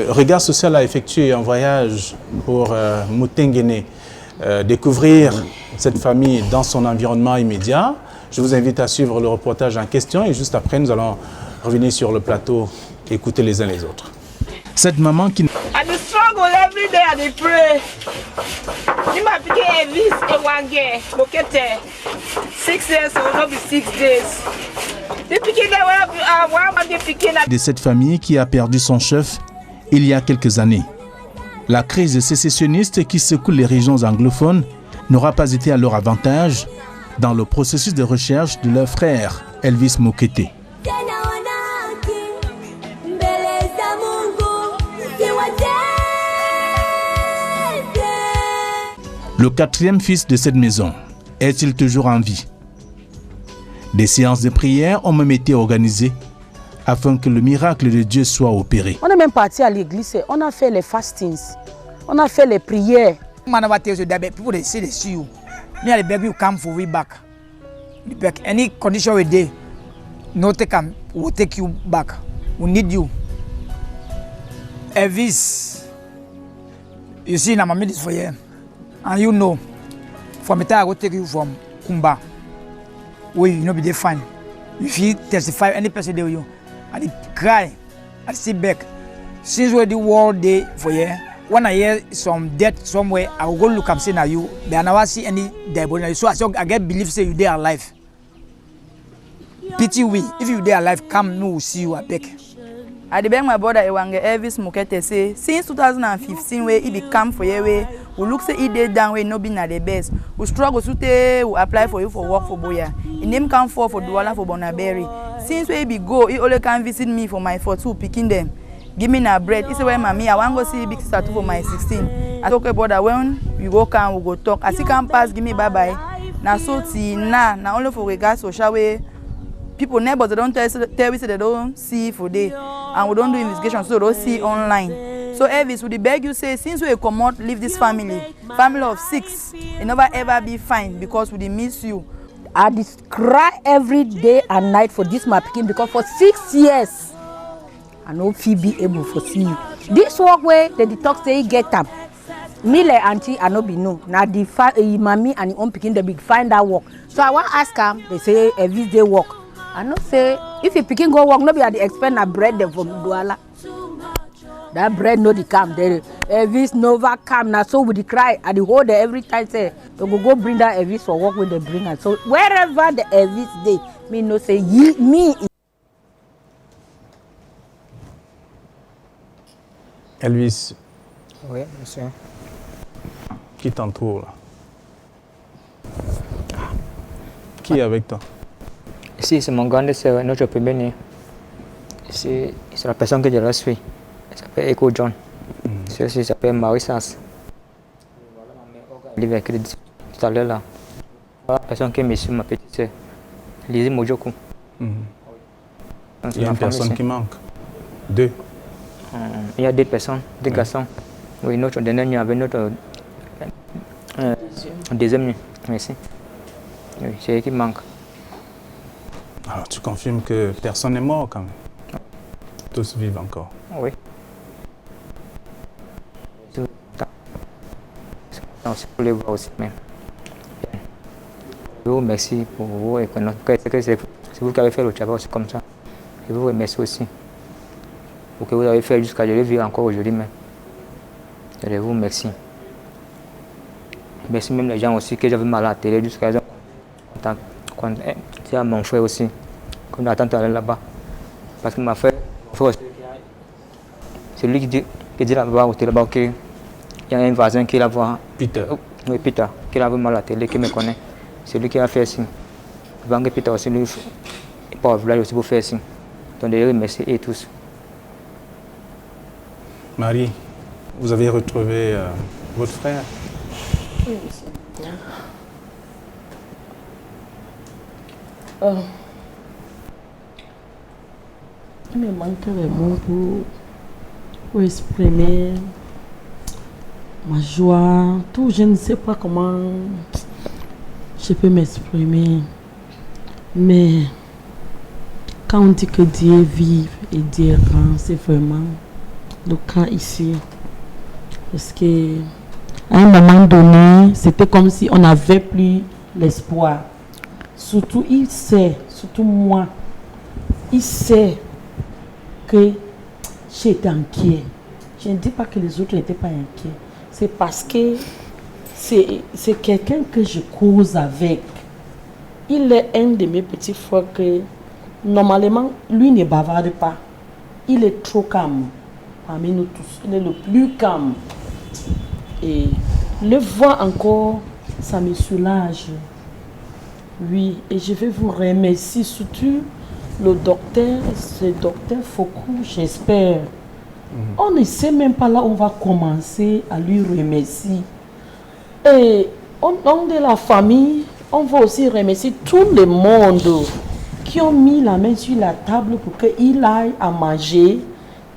Regard Social a effectué un voyage pour Mutengene, découvrir cette famille dans son environnement immédiat. Je vous invite à suivre le reportage en question et juste après, nous allons revenir sur le plateau et écouter les uns les autres. Cette maman qui... I dey struggle every day, I dey pray. You might be Elvis and one girl, Mokete. 6 years, so not be 6 days. The picking that de cette famille qui a perdu son chef il y a quelques années. La crise sécessionniste qui secoue les régions anglophones n'aura pas été à leur avantage dans le processus de recherche de leur frère Elvis Mokete. Le quatrième fils de cette maison est-il toujours en vie? Des séances de prière ont même été organisées afin que le miracle de Dieu soit opéré. On est même parti à l'église, on a fait les fastings, on a fait les prières. People they say they see you. Me I beg you come for way back. Any condition we dey, no take am, we'll take you back. We need you. Elvis, you see, I'm a this for you. And you know, from the time I go take you from Kumba, where you know be there fine. If you testify any person there with you, and they cry, and sit back. Since we the world day for you, when I hear some death somewhere, I will go look and say now you, but I never see any dead body. So I get believe say you there alive. Pity we, if you there alive, come no will see you at back. I beg my brother Ewange Elvis Mokete say since 2015 where he become for you we look say he did down where no be na the best. We struggle to we apply for you for work for Boya. In name come for Douala for Bonaberry. Since where he be go, he only can visit me for my 42 picking them. Give me na bread. He say well mommy I want go see big sister for my 16. I say okay brother when we go come we go talk. As he can pass give me bye bye. Na so ti na only for Regard Social way. People neighbors they don't tell we say they don't see for day and we don't do investigation so they don't see online. So Elvis would beg you say since we come out leave this family of 6 it never ever be fine because we miss you. I just cry every day and night for this my pikin because for 6 years I no fit be able to see you. This work way they talk say get am. Me like auntie I no be no. Now the mommy and the own pikin they be find that work. So I want ask them they say Elvis they work. I know say if you picking go work, nobody at the expense of bread them from Douala. That bread no the come. Elvis Nova come now, so we dey cry at the whole day every time say we go bring that Elvis for work with the bringer. So wherever the Elvis dey, me no say me. Elvis. Oui, monsieur. Qui t'entoure là? Qui est avec toi? Ici, c'est mon grand sœur, notre premier né. Ici, c'est la personne que je la suis. Elle s'appelle Echo John. Celle-ci s'appelle Marie Sass. Voilà ma mère, elle est écrit tout à l'heure là. Voilà la personne qui me suit, ma petite sœur. Lizzie Mojoku. Il y a une personne qui manque. 2. Il y a 2 personnes, 2 garçons. Oui, notre dernier nuit avec notre deuxième nuit. Merci. Oui, c'est eux qui manquent. Alors tu confirmes que personne n'est mort quand même? Tous vivent encore? Oui. C'est pour les voir aussi même. Je vous remercie pour vous et c'est vous qui avez fait le travail aussi comme ça. Je vous remercie aussi pour ce que vous avez fait jusqu'à je le vis encore aujourd'hui même. Je vous remercie. Merci même les gens aussi que j'avais mal à la télé jusqu'à quand il y a mon frère aussi, qu'on attend d'aller là-bas. Parce que ma frère aussi, c'est lui qui dit là-bas au télé qu'il y a un voisin qui la voit. Peter. Oui, Peter, qui a vu mal à la télé, qui me connaît. C'est lui qui a fait signe. Avant que Peter aussi, lui, il part au village aussi pour faire signe. Donc, je remercie et tous. Marie, vous avez retrouvé votre frère? Oui, monsieur. Il me manque les mots pour exprimer ma joie, tout. Je ne sais pas comment je peux m'exprimer. Mais quand on dit que Dieu vive et Dieu est grand, c'est vraiment le cas ici. Parce que à un moment donné, c'était comme si on n'avait plus l'espoir. Surtout, il sait, surtout moi, il sait que j'étais inquiet. Je ne dis pas que les autres n'étaient pas inquiets. C'est parce que c'est quelqu'un que je cause avec. Il est un de mes petits frères que, normalement, lui ne bavarde pas. Il est trop calme parmi nous tous. Il est le plus calme. Et le voir encore, ça me soulage. Oui, et je vais vous remercier surtout le docteur, ce docteur Foucault, j'espère. On ne sait même pas là où on va commencer à lui remercier. Et au nom de la famille, on va aussi remercier tout le monde qui ont mis la main sur la table pour qu'il aille à manger.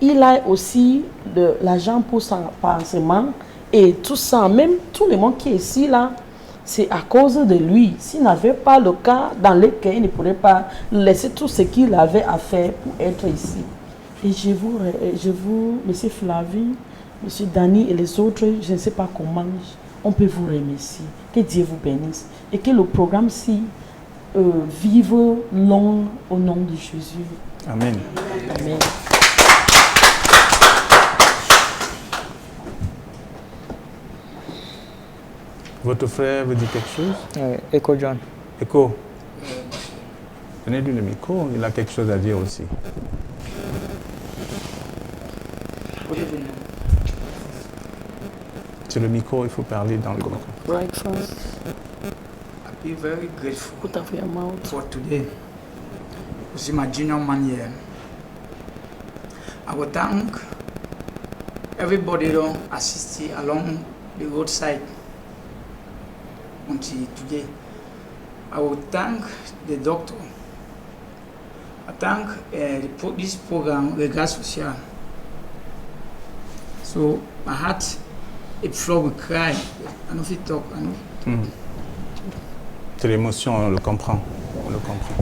Il a aussi de l'argent pour son pansement et tout ça. Même tout le monde qui est ici là, c'est à cause de lui. S'il n'avait pas le cas dans lequel il ne pourrait pas laisser tout ce qu'il avait à faire pour être ici. Et je vous, monsieur Flavie, monsieur Dani et les autres, je ne sais pas comment on peut vous remercier. Que Dieu vous bénisse. Et que le programme-ci vive long au nom de Jésus. Amen. Amen. Votre frère vous dit quelque chose? Echo John. Echo. Donnez-lui le micro, il a quelque chose à dire aussi. C'est le micro, il faut parler dans le micro. Breakfast. I feel very grateful Put up your mouth. for today. You see my junior man here. I will thank everybody who assisted along the roadside until today. I will thank the doctor. I thank this program, Regards Social. So my heart, it flow with cry. I know if you talk, I know. C'est l'émotion, on le comprend. On le comprend.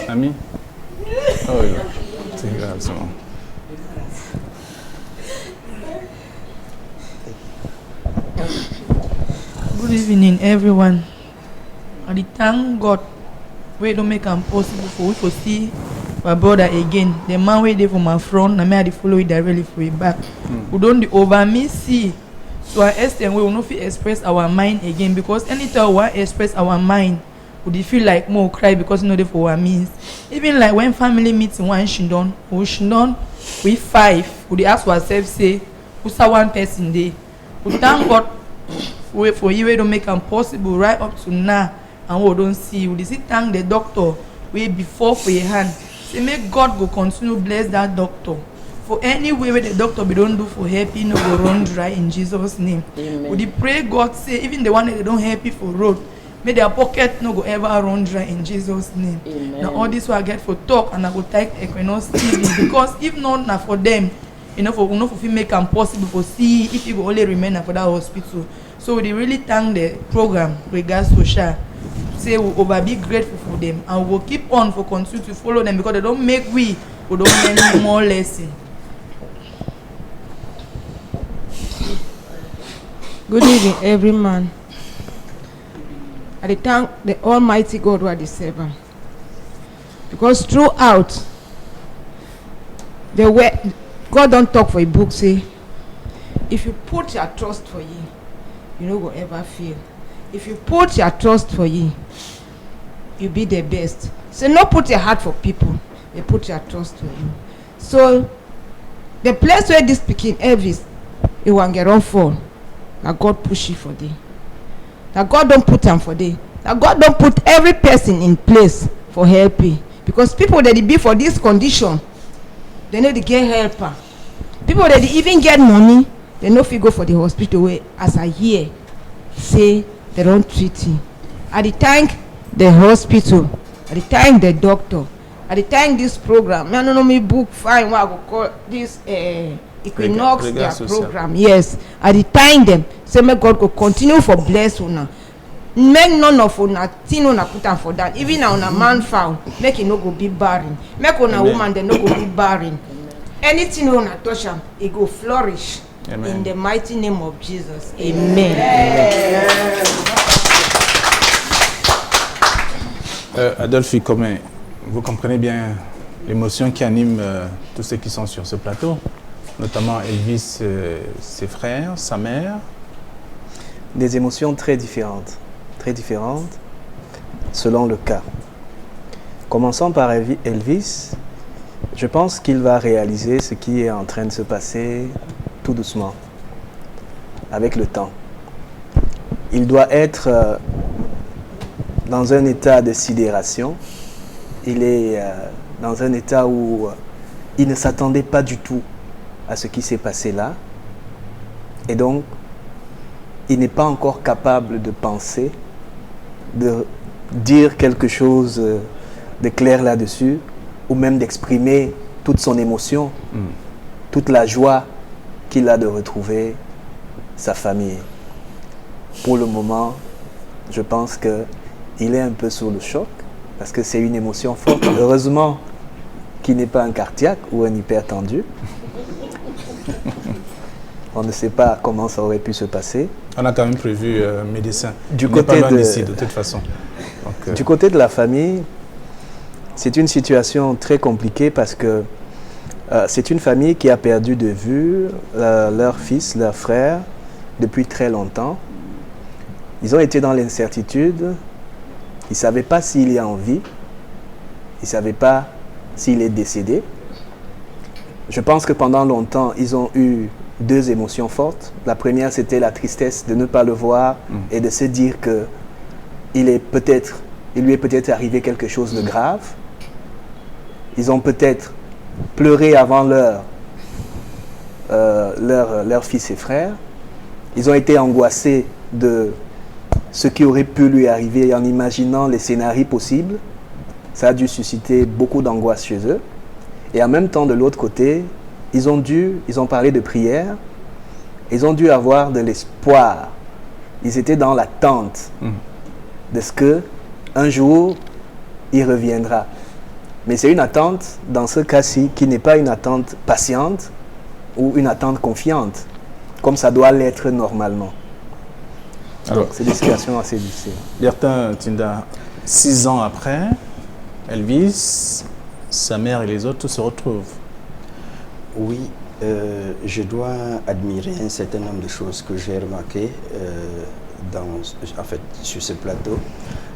Ami? Oh là, c'est grave, c'est bon. Good evening, everyone. I thank God we don't make it possible for we to see our brother again. The man way there for my front, and me I dey follow it directly for it back. We don't dey over me see. To an extent we will not feel express our mind again, because anytime we want express our mind, we dey feel like more cry because you know they for our means. Even like when family meeting one shindon, we 5, we dey ask ourselves say, who's one person there? We thank God for you we don't make them possible right up to now, and we don't see. We dey see thank the doctor way before for your hand. Say make God go continue bless that doctor. For any way where the doctor be don't do for happy, no go run dry in Jesus' name. Amen. We pray God say even the one that they don't happy for road, may their pocket no go ever run dry in Jesus' name. Amen. Now all this will I get for talk, and I go take Equinox TV because if not now for them, you know, for make them possible for see if you go only remain for that hospital. So we really thank the program Regards Social. Say we over be grateful for them, and we'll keep on for continue to follow them because they don't make we don't learn more lesson. Good evening, every man. I thank the Almighty God who are the servant, because throughout the way God don't talk for a book say, if you put your trust for you, you no go ever fail. If you put your trust for you, you be the best. So not put your heart for people, they put your trust for you. So the place where this speaking Elvis, it won't get on for. That God push you for them. That God don't put them for them. That God don't put every person in place for helping. Because people that be for this condition, they know they get helper. People that they even get money, they know if you go for the hospital way, as I hear, say they don't treat you. I thank the hospital. I thank the doctor. I thank this program. I don't know me book fine what I go call this Equinox their program. Yes, I thank them. Say may God go continue for bless una. Make none of una thing una put am for that. Even na una man found, make it no go be barren. Make una woman they no go be barren. Anything una touch am, it go flourish. Amen. In the mighty name of Jesus. Amen. Adolphe Comé, vous comprenez bien l'émotion qui anime tous ceux qui sont sur ce plateau, notamment Elvis, ses frères, sa mère. Des émotions très différentes selon le cas. Commençons par Elvis. Je pense qu'il va réaliser ce qui est en train de se passer tout doucement, avec le temps. Il doit être dans un état de sidération. Il est dans un état où il ne s'attendait pas du tout à ce qui s'est passé là. Et donc, il n'est pas encore capable de penser, de dire quelque chose de clair là-dessus, ou même d'exprimer toute son émotion, toute la joie qu'il a de retrouver sa famille. Pour le moment, je pense qu'il est un peu sous le choc, parce que c'est une émotion forte. Heureusement qu'il n'est pas un cardiaque ou un hypertendu. On ne sait pas comment ça aurait pu se passer. On a quand même prévu médecin. Du côté de toute façon. Donc, du côté de la famille, c'est une situation très compliquée parce que c'est une famille qui a perdu de vue leur fils, leur frère, depuis très longtemps. Ils ont été dans l'incertitude. Ils ne savaient pas s'il est en vie. Ils ne savaient pas s'il est décédé. Je pense que pendant longtemps, ils ont eu deux émotions fortes. La première, c'était la tristesse de ne pas le voir et de se dire que il lui est peut-être arrivé quelque chose de grave. Ils ont peut-être pleuré avant leur fils et frère. Ils ont été angoissés de ce qui aurait pu lui arriver en imaginant les scénarios possibles. Ça a dû susciter beaucoup d'angoisse chez eux. Et en même temps, de l'autre côté, ils ont parlé de prière. Ils ont dû avoir de l'espoir. Ils étaient dans l'attente de ce que un jour, il reviendra. Mais c'est une attente, dans ce cas-ci, qui n'est pas une attente patiente ou une attente confiante, comme ça doit l'être normalement. Alors, c'est des situations assez difficiles. Bertin Tinda, 6 ans après, Elvis, sa mère et les autres se retrouvent. Oui, je dois admirer un certain nombre de choses que j'ai remarquées sur ce plateau,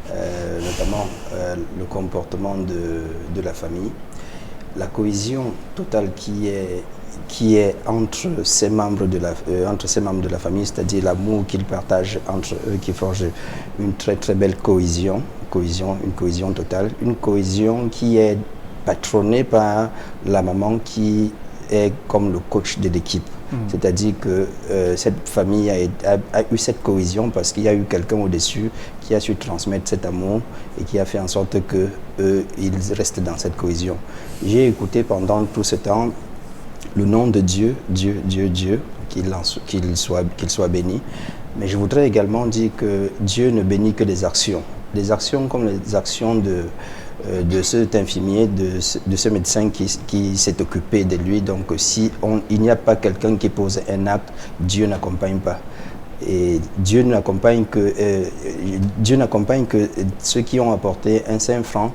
notamment le comportement de la famille, la cohésion totale qui est entre ces membres de la famille, c'est-à-dire l'amour qu'ils partagent entre eux, qui forge une très très belle cohésion, une cohésion totale, une cohésion qui est patronnée par la maman qui est comme le coach de l'équipe. C'est-à-dire que cette famille a eu cette cohésion parce qu'il y a eu quelqu'un au-dessus qui a su transmettre cet amour et qui a fait en sorte qu'ils restent dans cette cohésion. J'ai écouté pendant tout ce temps le nom de Dieu, qu'il soit béni. Mais je voudrais également dire que Dieu ne bénit que des actions. Des actions comme les actions de cet infirmier, de ce médecin qui s'est occupé de lui. Donc il n'y a pas quelqu'un qui pose un acte, Dieu n'accompagne pas. Et Dieu n'accompagne que ceux qui ont apporté un 5 francs,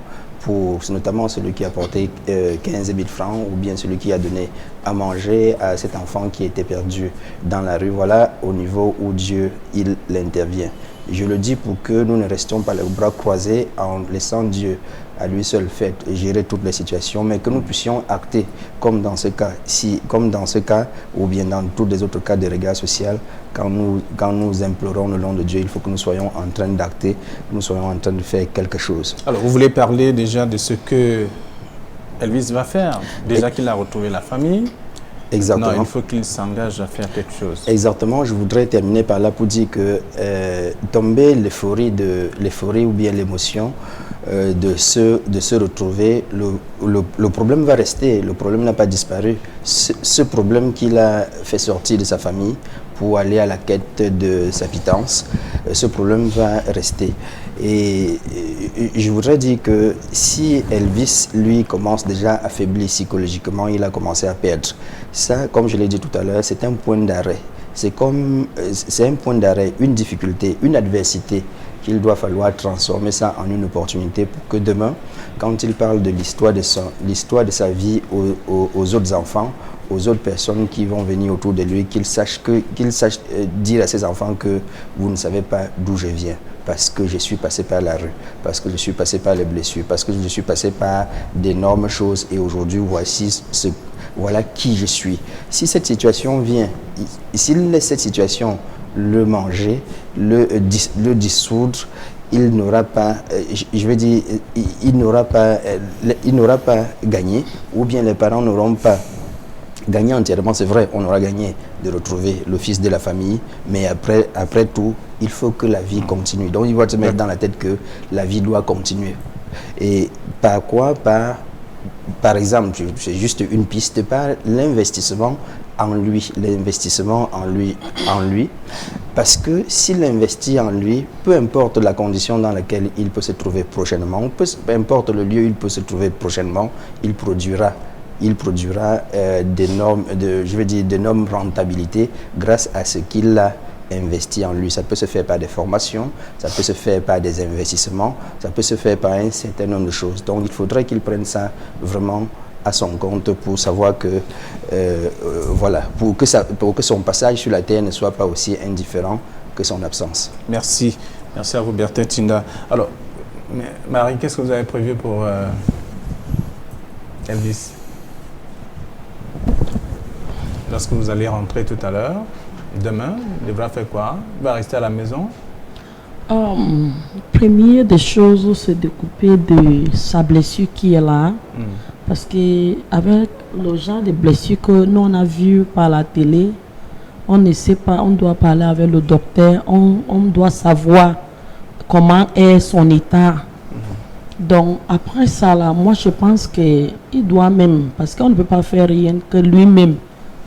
notamment celui qui a apporté 15 000 francs, ou bien celui qui a donné à manger à cet enfant qui était perdu dans la rue. Voilà au niveau où Dieu il intervient. Je le dis pour que nous ne restions pas les bras croisés en laissant Dieu à lui seul fait gérer toutes les situations, mais que nous puissions acter comme dans ce cas, ou bien dans tous les autres cas de regard social, quand nous implorons le nom de Dieu, il faut que nous soyons en train d'acter, que nous soyons en train de faire quelque chose. Alors, vous voulez parler déjà de ce que Elvis va faire, déjà qu'il a retrouvé la famille. Exactement. Non, il faut qu'il s'engage à faire quelque chose. Exactement. Je voudrais terminer par là pour dire que tomber l'euphorie ou bien l'émotion de se retrouver, le problème va rester. Le problème n'a pas disparu. Ce problème qu'il a fait sortir de sa famille pour aller à la quête de sa pitance, ce problème va rester. Et je voudrais dire que si Elvis, lui, commence déjà à faiblir psychologiquement, il a commencé à perdre. Ça, comme je l'ai dit tout à l'heure, c'est un point d'arrêt. C'est un point d'arrêt, une difficulté, une adversité qu'il doit falloir transformer ça en une opportunité pour que demain, quand il parle de l'histoire de sa vie aux autres enfants, aux autres personnes qui vont venir autour de lui, qu'il sache dire à ses enfants que vous ne savez pas d'où je viens, parce que je suis passé par la rue, parce que je suis passé par les blessures, parce que je suis passé par d'énormes choses et aujourd'hui voilà qui je suis. Si cette situation vient, s'il laisse cette situation le manger, le dissoudre, il n'aura pas, il n'aura pas gagné, ou bien les parents n'auront pas gagné entièrement. C'est vrai, on aura gagné de retrouver le fils de la famille, mais après tout, il faut que la vie continue. Donc il va se mettre dans la tête que la vie doit continuer. Et par quoi? Par exemple, c'est juste une piste, par l'investissement en lui, parce que s'il investit en lui, peu importe la condition dans laquelle il peut se trouver prochainement, peu importe le lieu où il peut se trouver prochainement, il produira d'énormes rentabilités grâce à ce qu'il a investi en lui. Ça peut se faire par des formations, ça peut se faire par des investissements, ça peut se faire par un certain nombre de choses. Donc il faudrait qu'il prenne ça vraiment à son compte pour savoir que pour que son passage sur la terre ne soit pas aussi indifférent que son absence. Merci à vous, Bertin Tinda. Alors, Marie, qu'est-ce que vous avez prévu pour Elvis? Lorsque vous allez rentrer tout à l'heure, demain, il devra faire quoi? Il va rester à la maison? Première des choses, c'est de couper de sa blessure qui est là. Parce qu'avec le genre de blessures que nous on a vu par la télé, on ne sait pas, on doit parler avec le docteur, on doit savoir comment est son état. Donc après ça, là, moi je pense qu'il doit même, parce qu'on ne peut pas faire rien que lui-même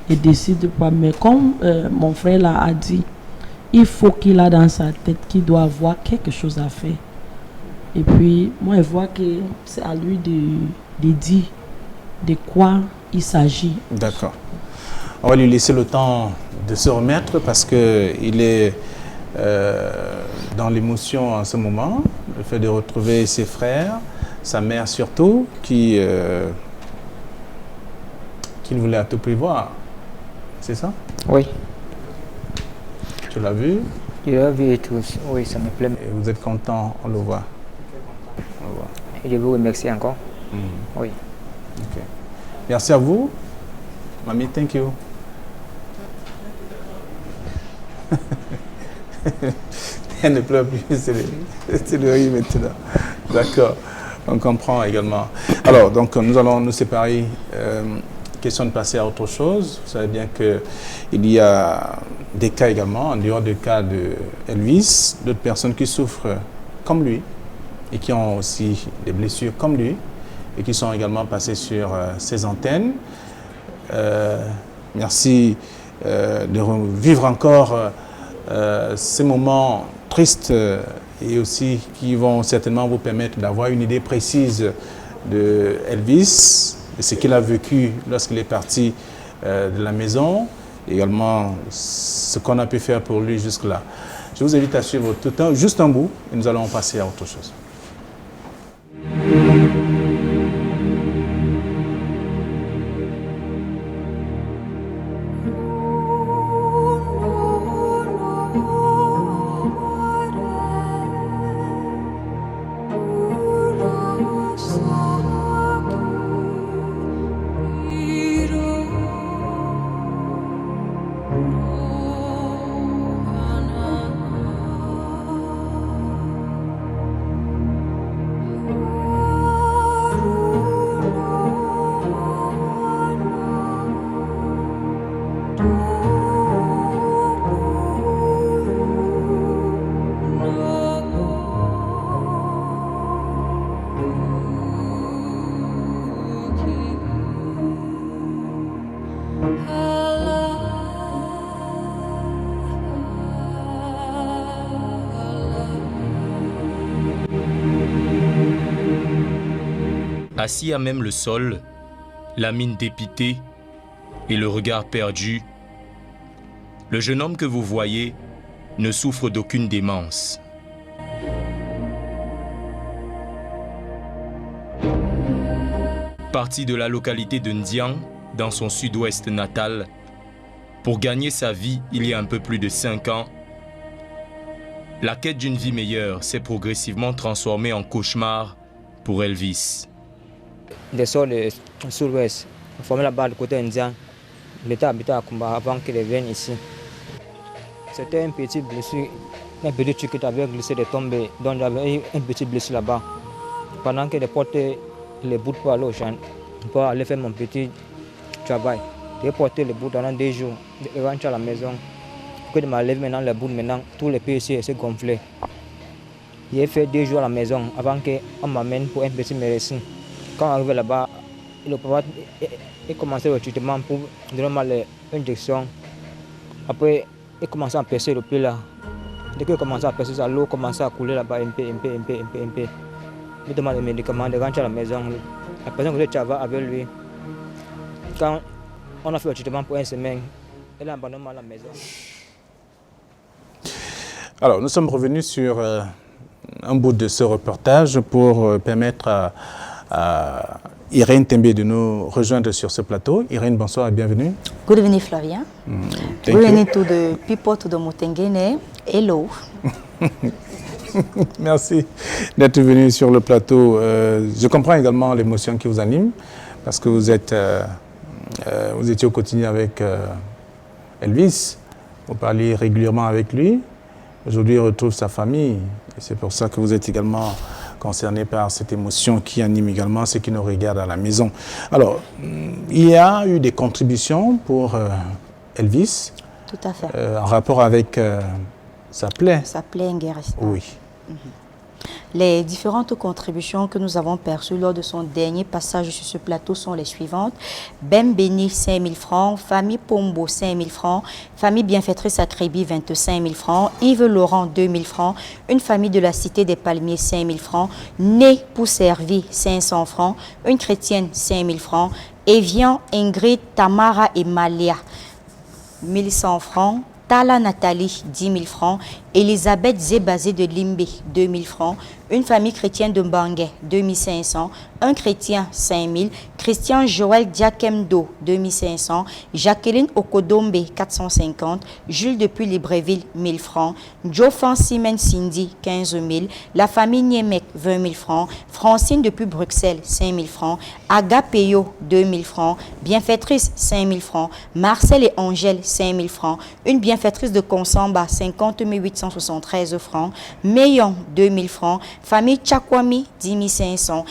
et décide pas. Mais comme mon frère là a dit, il faut qu'il a dans sa tête qu'il doit avoir quelque chose à faire. Et puis moi je vois que c'est à lui de dire de quoi il s'agit. D'accord. On va lui laisser le temps de se remettre parce qu'il est dans l'émotion en ce moment, le fait de retrouver ses frères, sa mère surtout, qu'il voulait à tout prix voir. C'est ça? Oui. Tu l'as vu? Je l'ai vu et tout. Oui, ça me plaît. Et vous êtes content, on le voit. On le voit. Et je vous remercie encore. Oui. Ok. Merci à vous. Mamie, thank you. Elle ne pleure plus, c'est le riz maintenant. D'accord, on comprend également. Alors, donc, nous allons nous séparer. Question de passer à autre chose. Vous savez bien qu'il y a des cas également, en dehors du cas de Elvis, d'autres personnes qui souffrent comme lui et qui ont aussi des blessures comme lui et qui sont également passées sur ces antennes. Merci de revivre encore ces moments tristes et aussi qui vont certainement vous permettre d'avoir une idée précise de Elvis, de ce qu'il a vécu lorsqu'il est parti de la maison, et également ce qu'on a pu faire pour lui jusque-là. Je vous invite à suivre tout un, juste un bout et nous allons passer à autre chose. Assis à même le sol, la mine dépitée et le regard perdu, le jeune homme que vous voyez ne souffre d'aucune démence. Parti de la localité de Ndiang, dans son sud-ouest natal, pour gagner sa vie il y a un peu plus de 5 ans, la quête d'une vie meilleure s'est progressivement transformée en cauchemar pour Elvis. Des sols du sud-ouest, formé là-bas du côté indien, l'État habitait à Kumba avant qu'il vienne ici. C'était un petit blessure, un petit truc qui avait glissé de tomber, donc j'avais un petit blessure là-bas. Pendant que je portais les bouts pour aller au champ, pour aller faire mon petit travail. J'ai porté les bouts pendant 2 jours, je rentre à la maison. Quand je m'enlève maintenant les bouts, maintenant tous les pieds ici sont gonflés. J'ai fait 2 jours à la maison avant qu'on m'amène pour un petit médecin. Quand on arrive là-bas, le papa a commencé le traitement pour donner l'injection. Après, il a commencé à percer le pied là. Dès qu'il a commencé à percer ça, l'eau commençait à couler là-bas un peu. Il demande des médicaments, de rentrer à la maison. La personne que je travaille avec lui, quand on a fait le traitement pour 1 semaine, il a abandonné la maison. Alors, nous sommes revenus sur un bout de ce reportage pour permettre à Irène Tembe de nous rejoindre sur ce plateau. Irène, bonsoir et bienvenue. Good evening, Flavien. Good evening to the people, to the Mutengene. Hello. Merci d'être venu sur le plateau. Je comprends également l'émotion qui vous anime parce que vous étiez au quotidien avec Elvis. Vous parliez régulièrement avec lui. Aujourd'hui, il retrouve sa famille. Et c'est pour ça que vous êtes également concerné par cette émotion qui anime également ceux qui nous regardent à la maison. Alors, il y a eu des contributions pour Elvis. Tout à fait. En rapport avec sa plaie. Sa plaie guérissante. Oui. Les différentes contributions que nous avons perçues lors de son dernier passage sur ce plateau sont les suivantes. Ben Béni, 5 000 francs. Famille Pombo, 5 000 francs. Famille Bienfaitrice Akrébi, 25 000 francs. Yves Laurent, 2 000 francs. Une famille de la Cité des Palmiers, 5 000 francs. Né pour servir, 500 francs. Une chrétienne, 5 000 francs. Evian, Ingrid, Tamara et Malia, 1 100 francs. Tala Nathalie, 10 000 francs. Elisabeth Zébazé de Limbe, 2 000 francs. Une famille chrétienne de Bangé, 2500. Un chrétien, 5000. Christian Joël Diakemdo, 2500. Jacqueline Okodombe, 450. Jules depuis Libreville, 1000 francs. Jofan Simen Cindy, 15 000. La famille Niemek, 20 000 francs. Francine depuis Bruxelles, 5 000 francs. Aga Peyo, 2 000 francs. Bienfaitrice, 5 000 francs. Marcel et Angèle, 5 000 francs. Une bienfaitrice de Consamba, 50 873 francs. Meyon, 2 000 francs. Famille Chakwami, 10 500.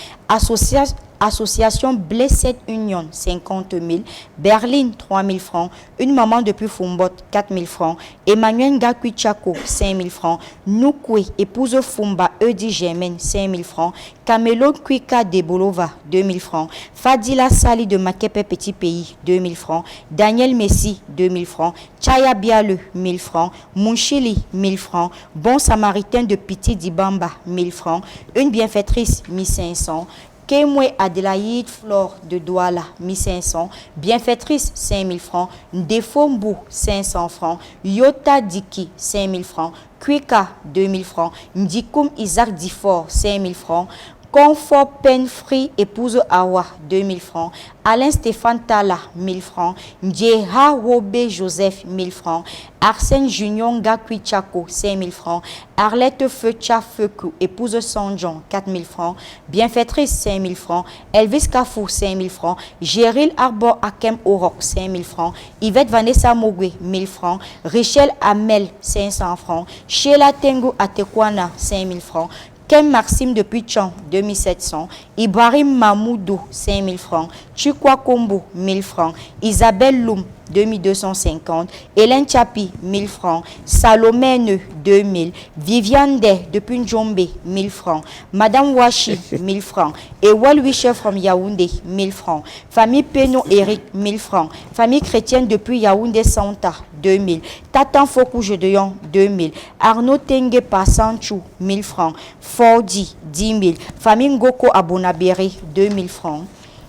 Association Blessed Union, 50 000. Berlin, 3 000 francs. Une maman depuis Fumbot, 4 000 francs. Emmanuel Ngakui Chako, 5 000 francs. Noukwe, épouse Fumba, Eudi Germaine, 5 000 francs. Camelo Kwika de Bolova, 2 000 francs. Fadila Sali de Makepe Petit Pays, 2 000 francs. Daniel Messi, 2 000 francs. Chaya Biale, 1 000 francs. Munchili, 1 000 francs. Bon Samaritain de Piti Dibamba, 1 000 francs. Une bienfaitrice, 1 500. Kemwe Adélaïde Flore de Douala, 1500. Bienfaitrice, 5000 francs. Ndefombu, 500 francs. Yota Diki, 5000 francs. Kwika, 2000 francs. Ndikoum Isaac Difor, 5000 francs. Confort Penfree, épouse Awa, 2000 francs. Alain Stéphane Tala, 1000 francs. Ndjeha Wobe Joseph, 1000 francs. Arsène Junior Ngakui Chako, 5000 francs. Arlette Fecha Feku, épouse Sanjon, 4000 francs. Bienfaitrice, 5000 francs. Elvis Kafou, 5000 francs. Géril Arbor Akem Orok, 5000 francs. Yvette Vanessa Mogwe, 1000 francs. Richel Amel, 500 francs. Sheila Tengo Atekwana, 5000 francs. Kem Maxime de Puchan, 2700. Ibrahim Mamoudou, 5000 francs. Chukwa Kombo, 1000 francs. Isabelle Loum, 2250. Hélène Chapi, 1000 francs. Salomène, 2000. Viviane De, depuis Njombe, 1000 francs. Madame Washi, 1000 francs. Ewal Wisher from Yaoundé, 1000 francs. Famille Peno Eric, 1000 francs. Famille chrétienne depuis Yaoundé Santa, 2000. Tatan Fokou Jedeyon, 2000. Arnaud Tengue Passanchou, 1000 francs. Fordi, 10 000. Famille Ngoko Abonaberi, 2000 francs.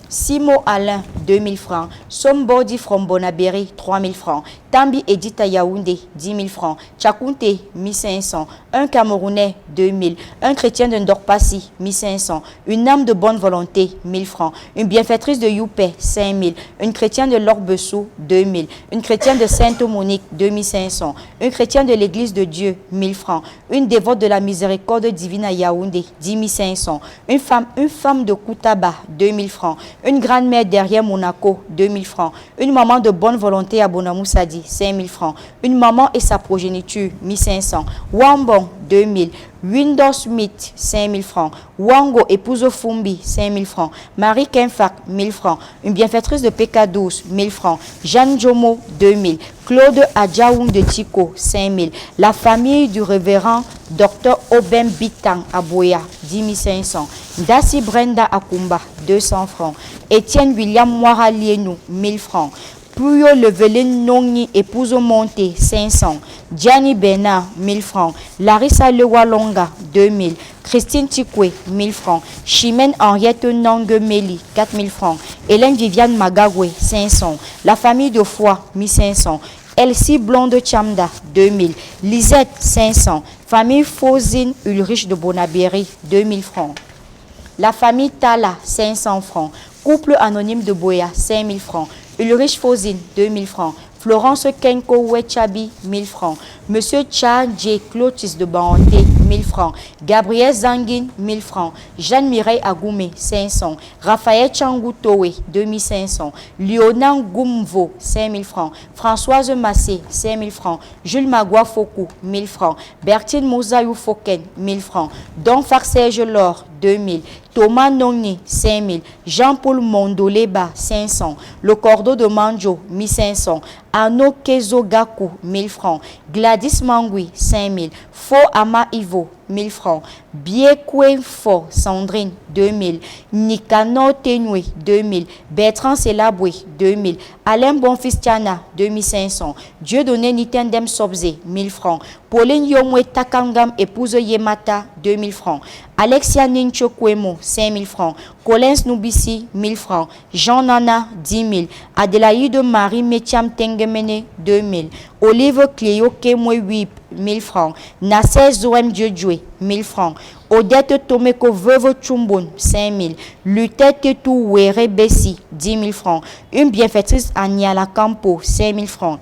Simo Alain, 2000 francs. Somebody from Bonaberi, 3000 francs. Tambi Edita Yaoundé, 10 000 francs. Chakunte, 1500. Un Camerounais, 2000. Un chrétien de Ndorpassi, 1500. Une âme de bonne volonté, 1000 francs. Une bienfaitrice de Youpé, 5000. Une chrétienne de Lorbessou, 2000. Une chrétienne de Sainte-Monique, 2500. Un chrétien de l'Église de Dieu, 1000 francs. Une dévote de la miséricorde divine à Yaoundé, 10 500. Une femme de Koutaba, 2000 francs. Une grand-mère derrière Monaco, 2000 francs. Une maman de bonne volonté à Bonamoussadi, 5000 francs. Une maman et sa progéniture, 1500. Wambon, 2000. Windows Smith, 5000 francs. Wango, épouse Fumbi, 5000 francs. Marie Kenfak, 1000 francs. Une bienfaitrice de PK12, 1000 francs. Jeanne Jomo, 2000. Claude Adjaoum de Tico, 5000. La famille du révérend Dr Obem Bitang à Boya, 10 500. Dassi Brenda Akumba, 200 francs. Étienne William Moiralienou, 1000 francs. Puyo Leveline Nongi, épouse Monté, 500. Gianni Bernard, 1000 francs. Larissa Lewalonga, 2000. Christine Tikwe, 1000 francs. Chimène Henriette Nangemeli, 4000 francs. Hélène Viviane Magagwe, 500. La famille de Foix, 1500. Elsie Blonde Chamda, 2000. Lisette, 500. Famille Fosine Ulrich de Bonabéry, 2000 francs. La famille Tala, 500 francs. Couple anonyme de Boya, 5000 francs. Ulrich Fosine, 2000 francs. Florence Kenko Wechabi, 1000 francs. Monsieur Cha J. Clotis de Banté, 1000 francs. Gabriel Zangin, 1000 francs. Jeanne-Mireille Agoumé, 500. Raphaël Changoutowe, 2500. Léonin Goumvo, 5000 francs. Françoise Massé, 5000 francs. Jules Magua Fokou, 1000 francs. Bertine Mosaïou Foken, 1000 francs. Don Farserge Laure, 2000. Thomas Nogni, 5000. Jean-Paul Mondoleba, 500. Le Cordeau de Manjo, 1500. Arnaud Kezo Gaku, 1000 francs. Gladys Mangui, 5000. Faux Ama Ivo, 1000 francs. Biekwe Fo, Sandrine, 2000. Nicanor Tenoué, 2000. Bertrand Selaboué, 2000. Alain Bonfistiana, 2500. Dieudonné Nitendem Sobze, 1000 francs. Pauline Yomwe Takangam, épouse Yemata, 2000 francs. Alexia Nincho Kwemo, 5000 francs. Collins Noubissi, 1000 francs. Jean Nana, 10 000. Adélaïde Marie Métiam Tengemene, 2000. Olive Cléo Kemwe Wip, 1000 francs. Nasser Zoem Dieudjoué, 1000 francs. Odette Tomeko Veuve Chumbon, 5 000. Lutette Tou Were Bessi, 10 000 francs. Une bienfaitrice Aniala Campo, 5 000 francs.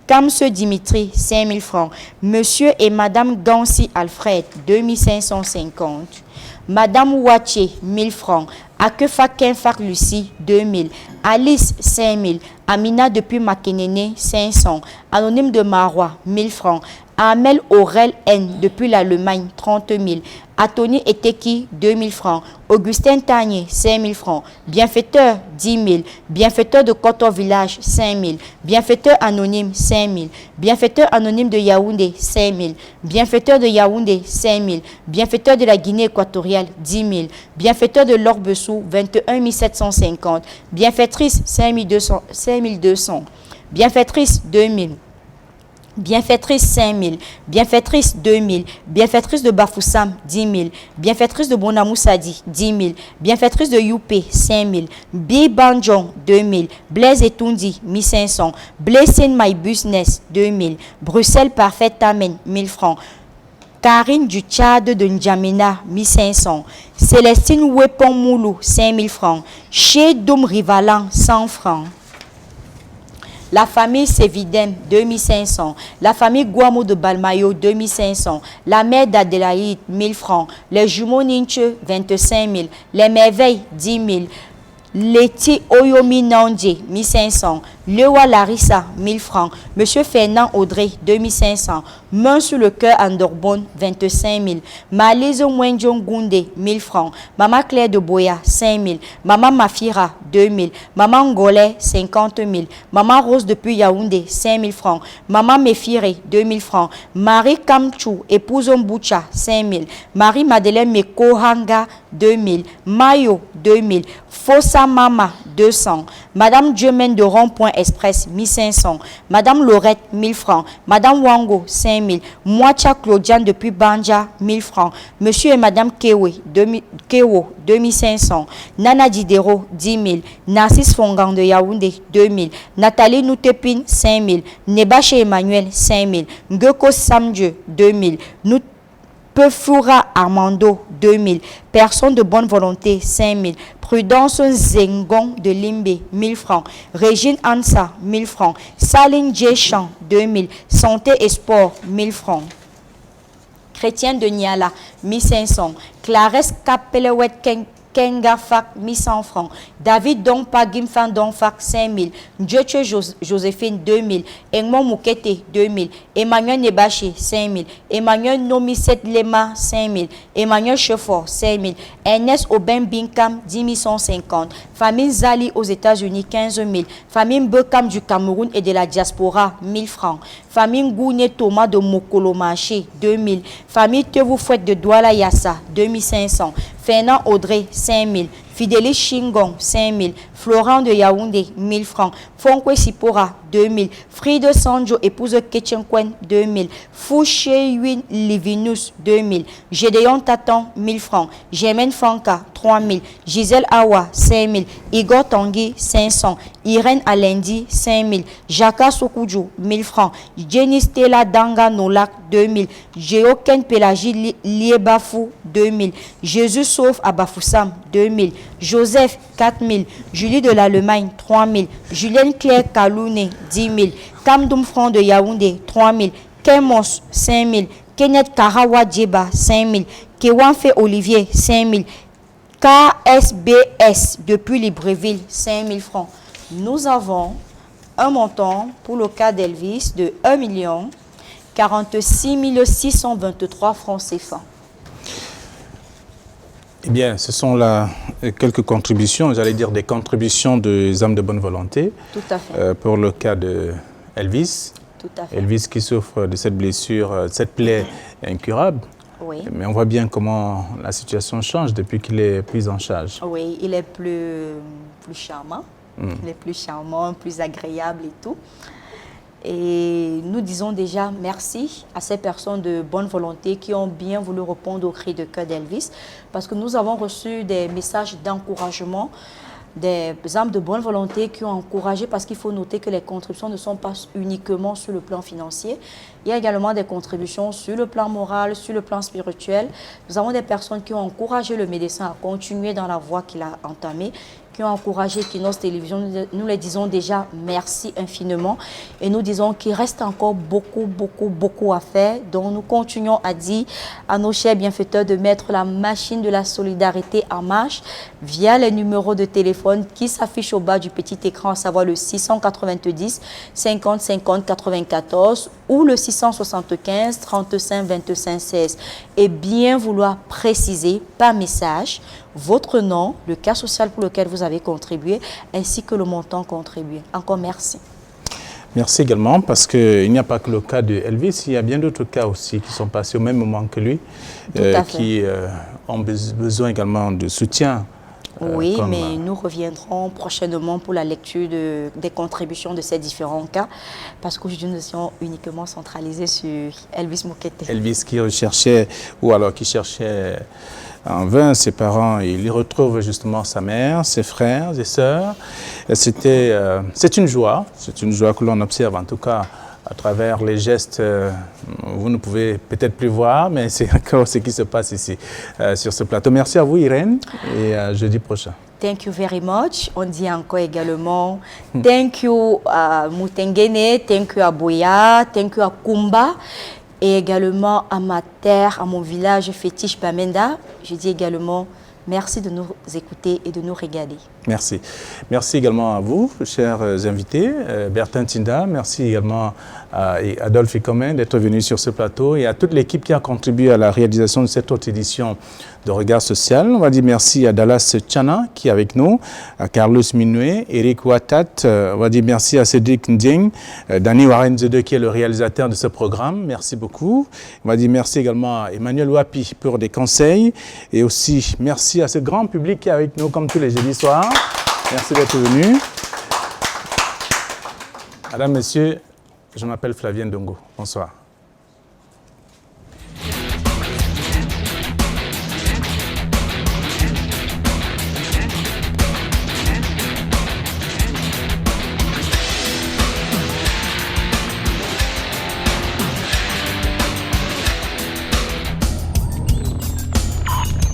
Kamse Dimitri, 5 000 francs. Monsieur et Madame Gansi Alfred, 2 550. Madame Ouaché, 1 000 francs. Akefa Kenfak Lucie, 2 000. Alice, 5 000. Amina depuis Makenene, 500. Anonyme de Marois, 1 000 francs. Amel Aurel N depuis l'Allemagne, 30 000. Atoni Eteki, 2 000 francs. Augustin Tagné, 5 000 francs. Bienfaiteur, 10 000. Bienfaiteur de Koto Village, 5 000. Bienfaiteur anonyme, 5 000. Bienfaiteur anonyme de Yaoundé, 5 000. Bienfaiteur de Yaoundé, 5 000. Bienfaiteur de la Guinée équatoriale, 10 000. Bienfaiteur de l'Orbessou, 21 750. Bienfaitrice, 5 200. Bienfaitrice, 2 000. Bienfaitrice 5 000, bienfaitrice 2 000, bienfaitrice de Bafoussam 10 000, bienfaitrice de Bonamou Sadi 10 000, bienfaitrice de Youpé 5 000, Bibanjon 2 000, Blaise Etundi 1 500, Blaise in My Business 2 000, Bruxelles Parfait Amen 1 000 francs, Karine du Tchad de N'Djamena 1 500, Célestine Wepon Moulou 5 000 francs, Chez Dom Rivalan 100 francs. La famille Sévidem, 2500. La famille Guamo de Balmayo, 2500. La mère d'Adélaïde, 1000 francs. Les jumeaux Ninche, 25 000. Les merveilles, 10 000. Leti Oyomi Nandje, 1500. Lewa Larissa, 1000 francs. Monsieur Fernand Audrey, 2500. Main sur le cœur Andorbonne, 25 000. Malizo Mwenjong Goundé, 1000 francs. Maman Claire de Boya, 5 000. Maman Mafira, 2 000. Maman Ngolais, 50 000. Maman Rose depuis Yaoundé, 5 000 francs. Maman Mefire, 2 000 francs. Marie Kamchou, épouse Mboucha, 5 000. Marie Madeleine Mekohanga, 2 000. Mayo, 2 000. Fossa Mama, 200. Madame Dieumen de Rond-Point Express, 1500. Madame Laurette, 1000 francs. Madame Wango, 5000. Moacha Claudiane depuis Banja, 1000 francs. Monsieur et Madame Kewo, 2500. Nana Didero, 10 000. Narcisse Fongang de Yaoundé, 2000. Nathalie Noutepine, 5000. Nebache Emmanuel, 5000. Ngeko Samdieu, 2000. Pefoura Armando, 2000. Personne de bonne volonté, 5000. Prudence Zengon de Limbe, 1000 francs. Régine Ansa, 1000 francs. Saline Djechan, 2000. Santé et sport, 1000 francs. Chrétien de Niala, 1500. Clarisse Capelewet Kenga Fak, 1100 francs. David Donpa Gimfan Donfak, 5000. Ndjeche Joséphine, 2000. Engmon Moukete, 2000. Emmanuel Nebaché, 5000. Emmanuel Nomiset Lema, 5000. Emmanuel Chefort, 5000. Ernest Aubin Binkam, 10 150. Famille Zali aux États-Unis, 15 000. Famille Mbekam du Cameroun et de la diaspora, 1000 francs. Famille Gouné Thomas de Mokolo Marché, 2000. Famille Tevou Fouette de Douala Yassa, 2500. Fernand Audrey, 5000. Fidélis Chingong, 5000. Florent de Yaoundé, 1000 francs. Fonkwe Sipora, 2000. Fride Sanjo, épouse Ketchenkwen, 2000. Fouché Yuin Livinus, 2000. Gédéon Taton, 1000 francs. Germaine Fanka, 3000. Gisèle Awa, 5000. Igor Tanguy, 500. Irène Alendi, 5000. Jaka Sokoudjou, 1000 francs. Jenny Stella Danga Nolak, 2000. Géoken Pélagie Liebafou, 2000. Jésus Sauf Abafoussam, 2000. Joseph, 4000. Julie de l'Allemagne, 3000. Julienne Claire Kalouné, 10 000. Kamdoum Franc de Yaoundé, 3000. Kemos, 5000. Kenneth Karawa Djeba, 5000. Kewanfe Olivier, 5000. KSBS depuis Libreville, 5000 francs. Nous avons un montant pour le cas d'Elvis de 1 46 623 francs CFA. Eh bien, ce sont là quelques contributions, j'allais dire des contributions des hommes de bonne volonté. Tout à fait. Pour le cas de Elvis. Tout à fait. Elvis qui souffre de cette blessure, cette plaie incurable. Oui. Mais on voit bien comment la situation change depuis qu'il est pris en charge. Oui, il est plus charmant. Il est plus charmant, plus agréable et tout. Et nous disons déjà merci à ces personnes de bonne volonté qui ont bien voulu répondre au cri de cœur d'Elvis, parce que nous avons reçu des messages d'encouragement des âmes de bonne volonté qui ont encouragé, parce qu'il faut noter que les contributions ne sont pas uniquement sur le plan financier. Il y a également des contributions sur le plan moral, sur le plan spirituel. Nous avons des personnes qui ont encouragé le médecin à continuer dans la voie qu'il a entamée, qui ont encouragé Equinox Télévision. Nous les disons déjà merci infiniment et nous disons qu'il reste encore beaucoup à faire. Donc nous continuons à dire à nos chers bienfaiteurs de mettre la machine de la solidarité en marche via les numéros de téléphone qui s'affichent au bas du petit écran, à savoir le 690 50 50 94 ou le 675 35 25 16, et bien vouloir préciser par message votre nom, le cas social pour lequel vous avez contribué, ainsi que le montant contribué. Encore merci. Merci également, parce qu'il n'y a pas que le cas de Elvis, il y a bien d'autres cas aussi qui sont passés au même moment que lui, qui ont besoin également de soutien. Oui, mais nous reviendrons prochainement pour la lecture des contributions de ces différents cas, parce qu'aujourd'hui nous sommes uniquement centralisés sur Elvis Mokete. Elvis qui recherchait, ou alors qui cherchait en vain ses parents, il y retrouve justement sa mère, ses frères et sœurs. C'est une joie que l'on observe en tout cas à travers les gestes. Vous ne pouvez peut-être plus voir, mais c'est encore ce qui se passe ici sur ce plateau. Merci à vous Irène et à jeudi prochain. Thank you very much. On dit encore également thank you à Mutengene, thank you à Boya, thank you à Kumba. Et également à ma terre, à mon village fétiche Bamenda. Je dis également merci de nous écouter et de nous regarder. Merci. Merci également à vous, chers invités. Bertin Tinda, merci également à Adolphe Ikomen d'être venu sur ce plateau et à toute l'équipe qui a contribué à la réalisation de cette autre édition de Regard Social. On va dire merci à Dallas Tchana qui est avec nous, à Carlos Minoué, Eric Ouattat. On va dire merci à Cédric Ndieng, Dani Warenzede qui est le réalisateur de ce programme. Merci beaucoup. On va dire merci également à Emmanuel Wapi pour des conseils et aussi merci à ce grand public qui est avec nous comme tous les jeudis soirs. Merci d'être venu. Madame, Messieurs, je m'appelle Flavien Dongo. Bonsoir.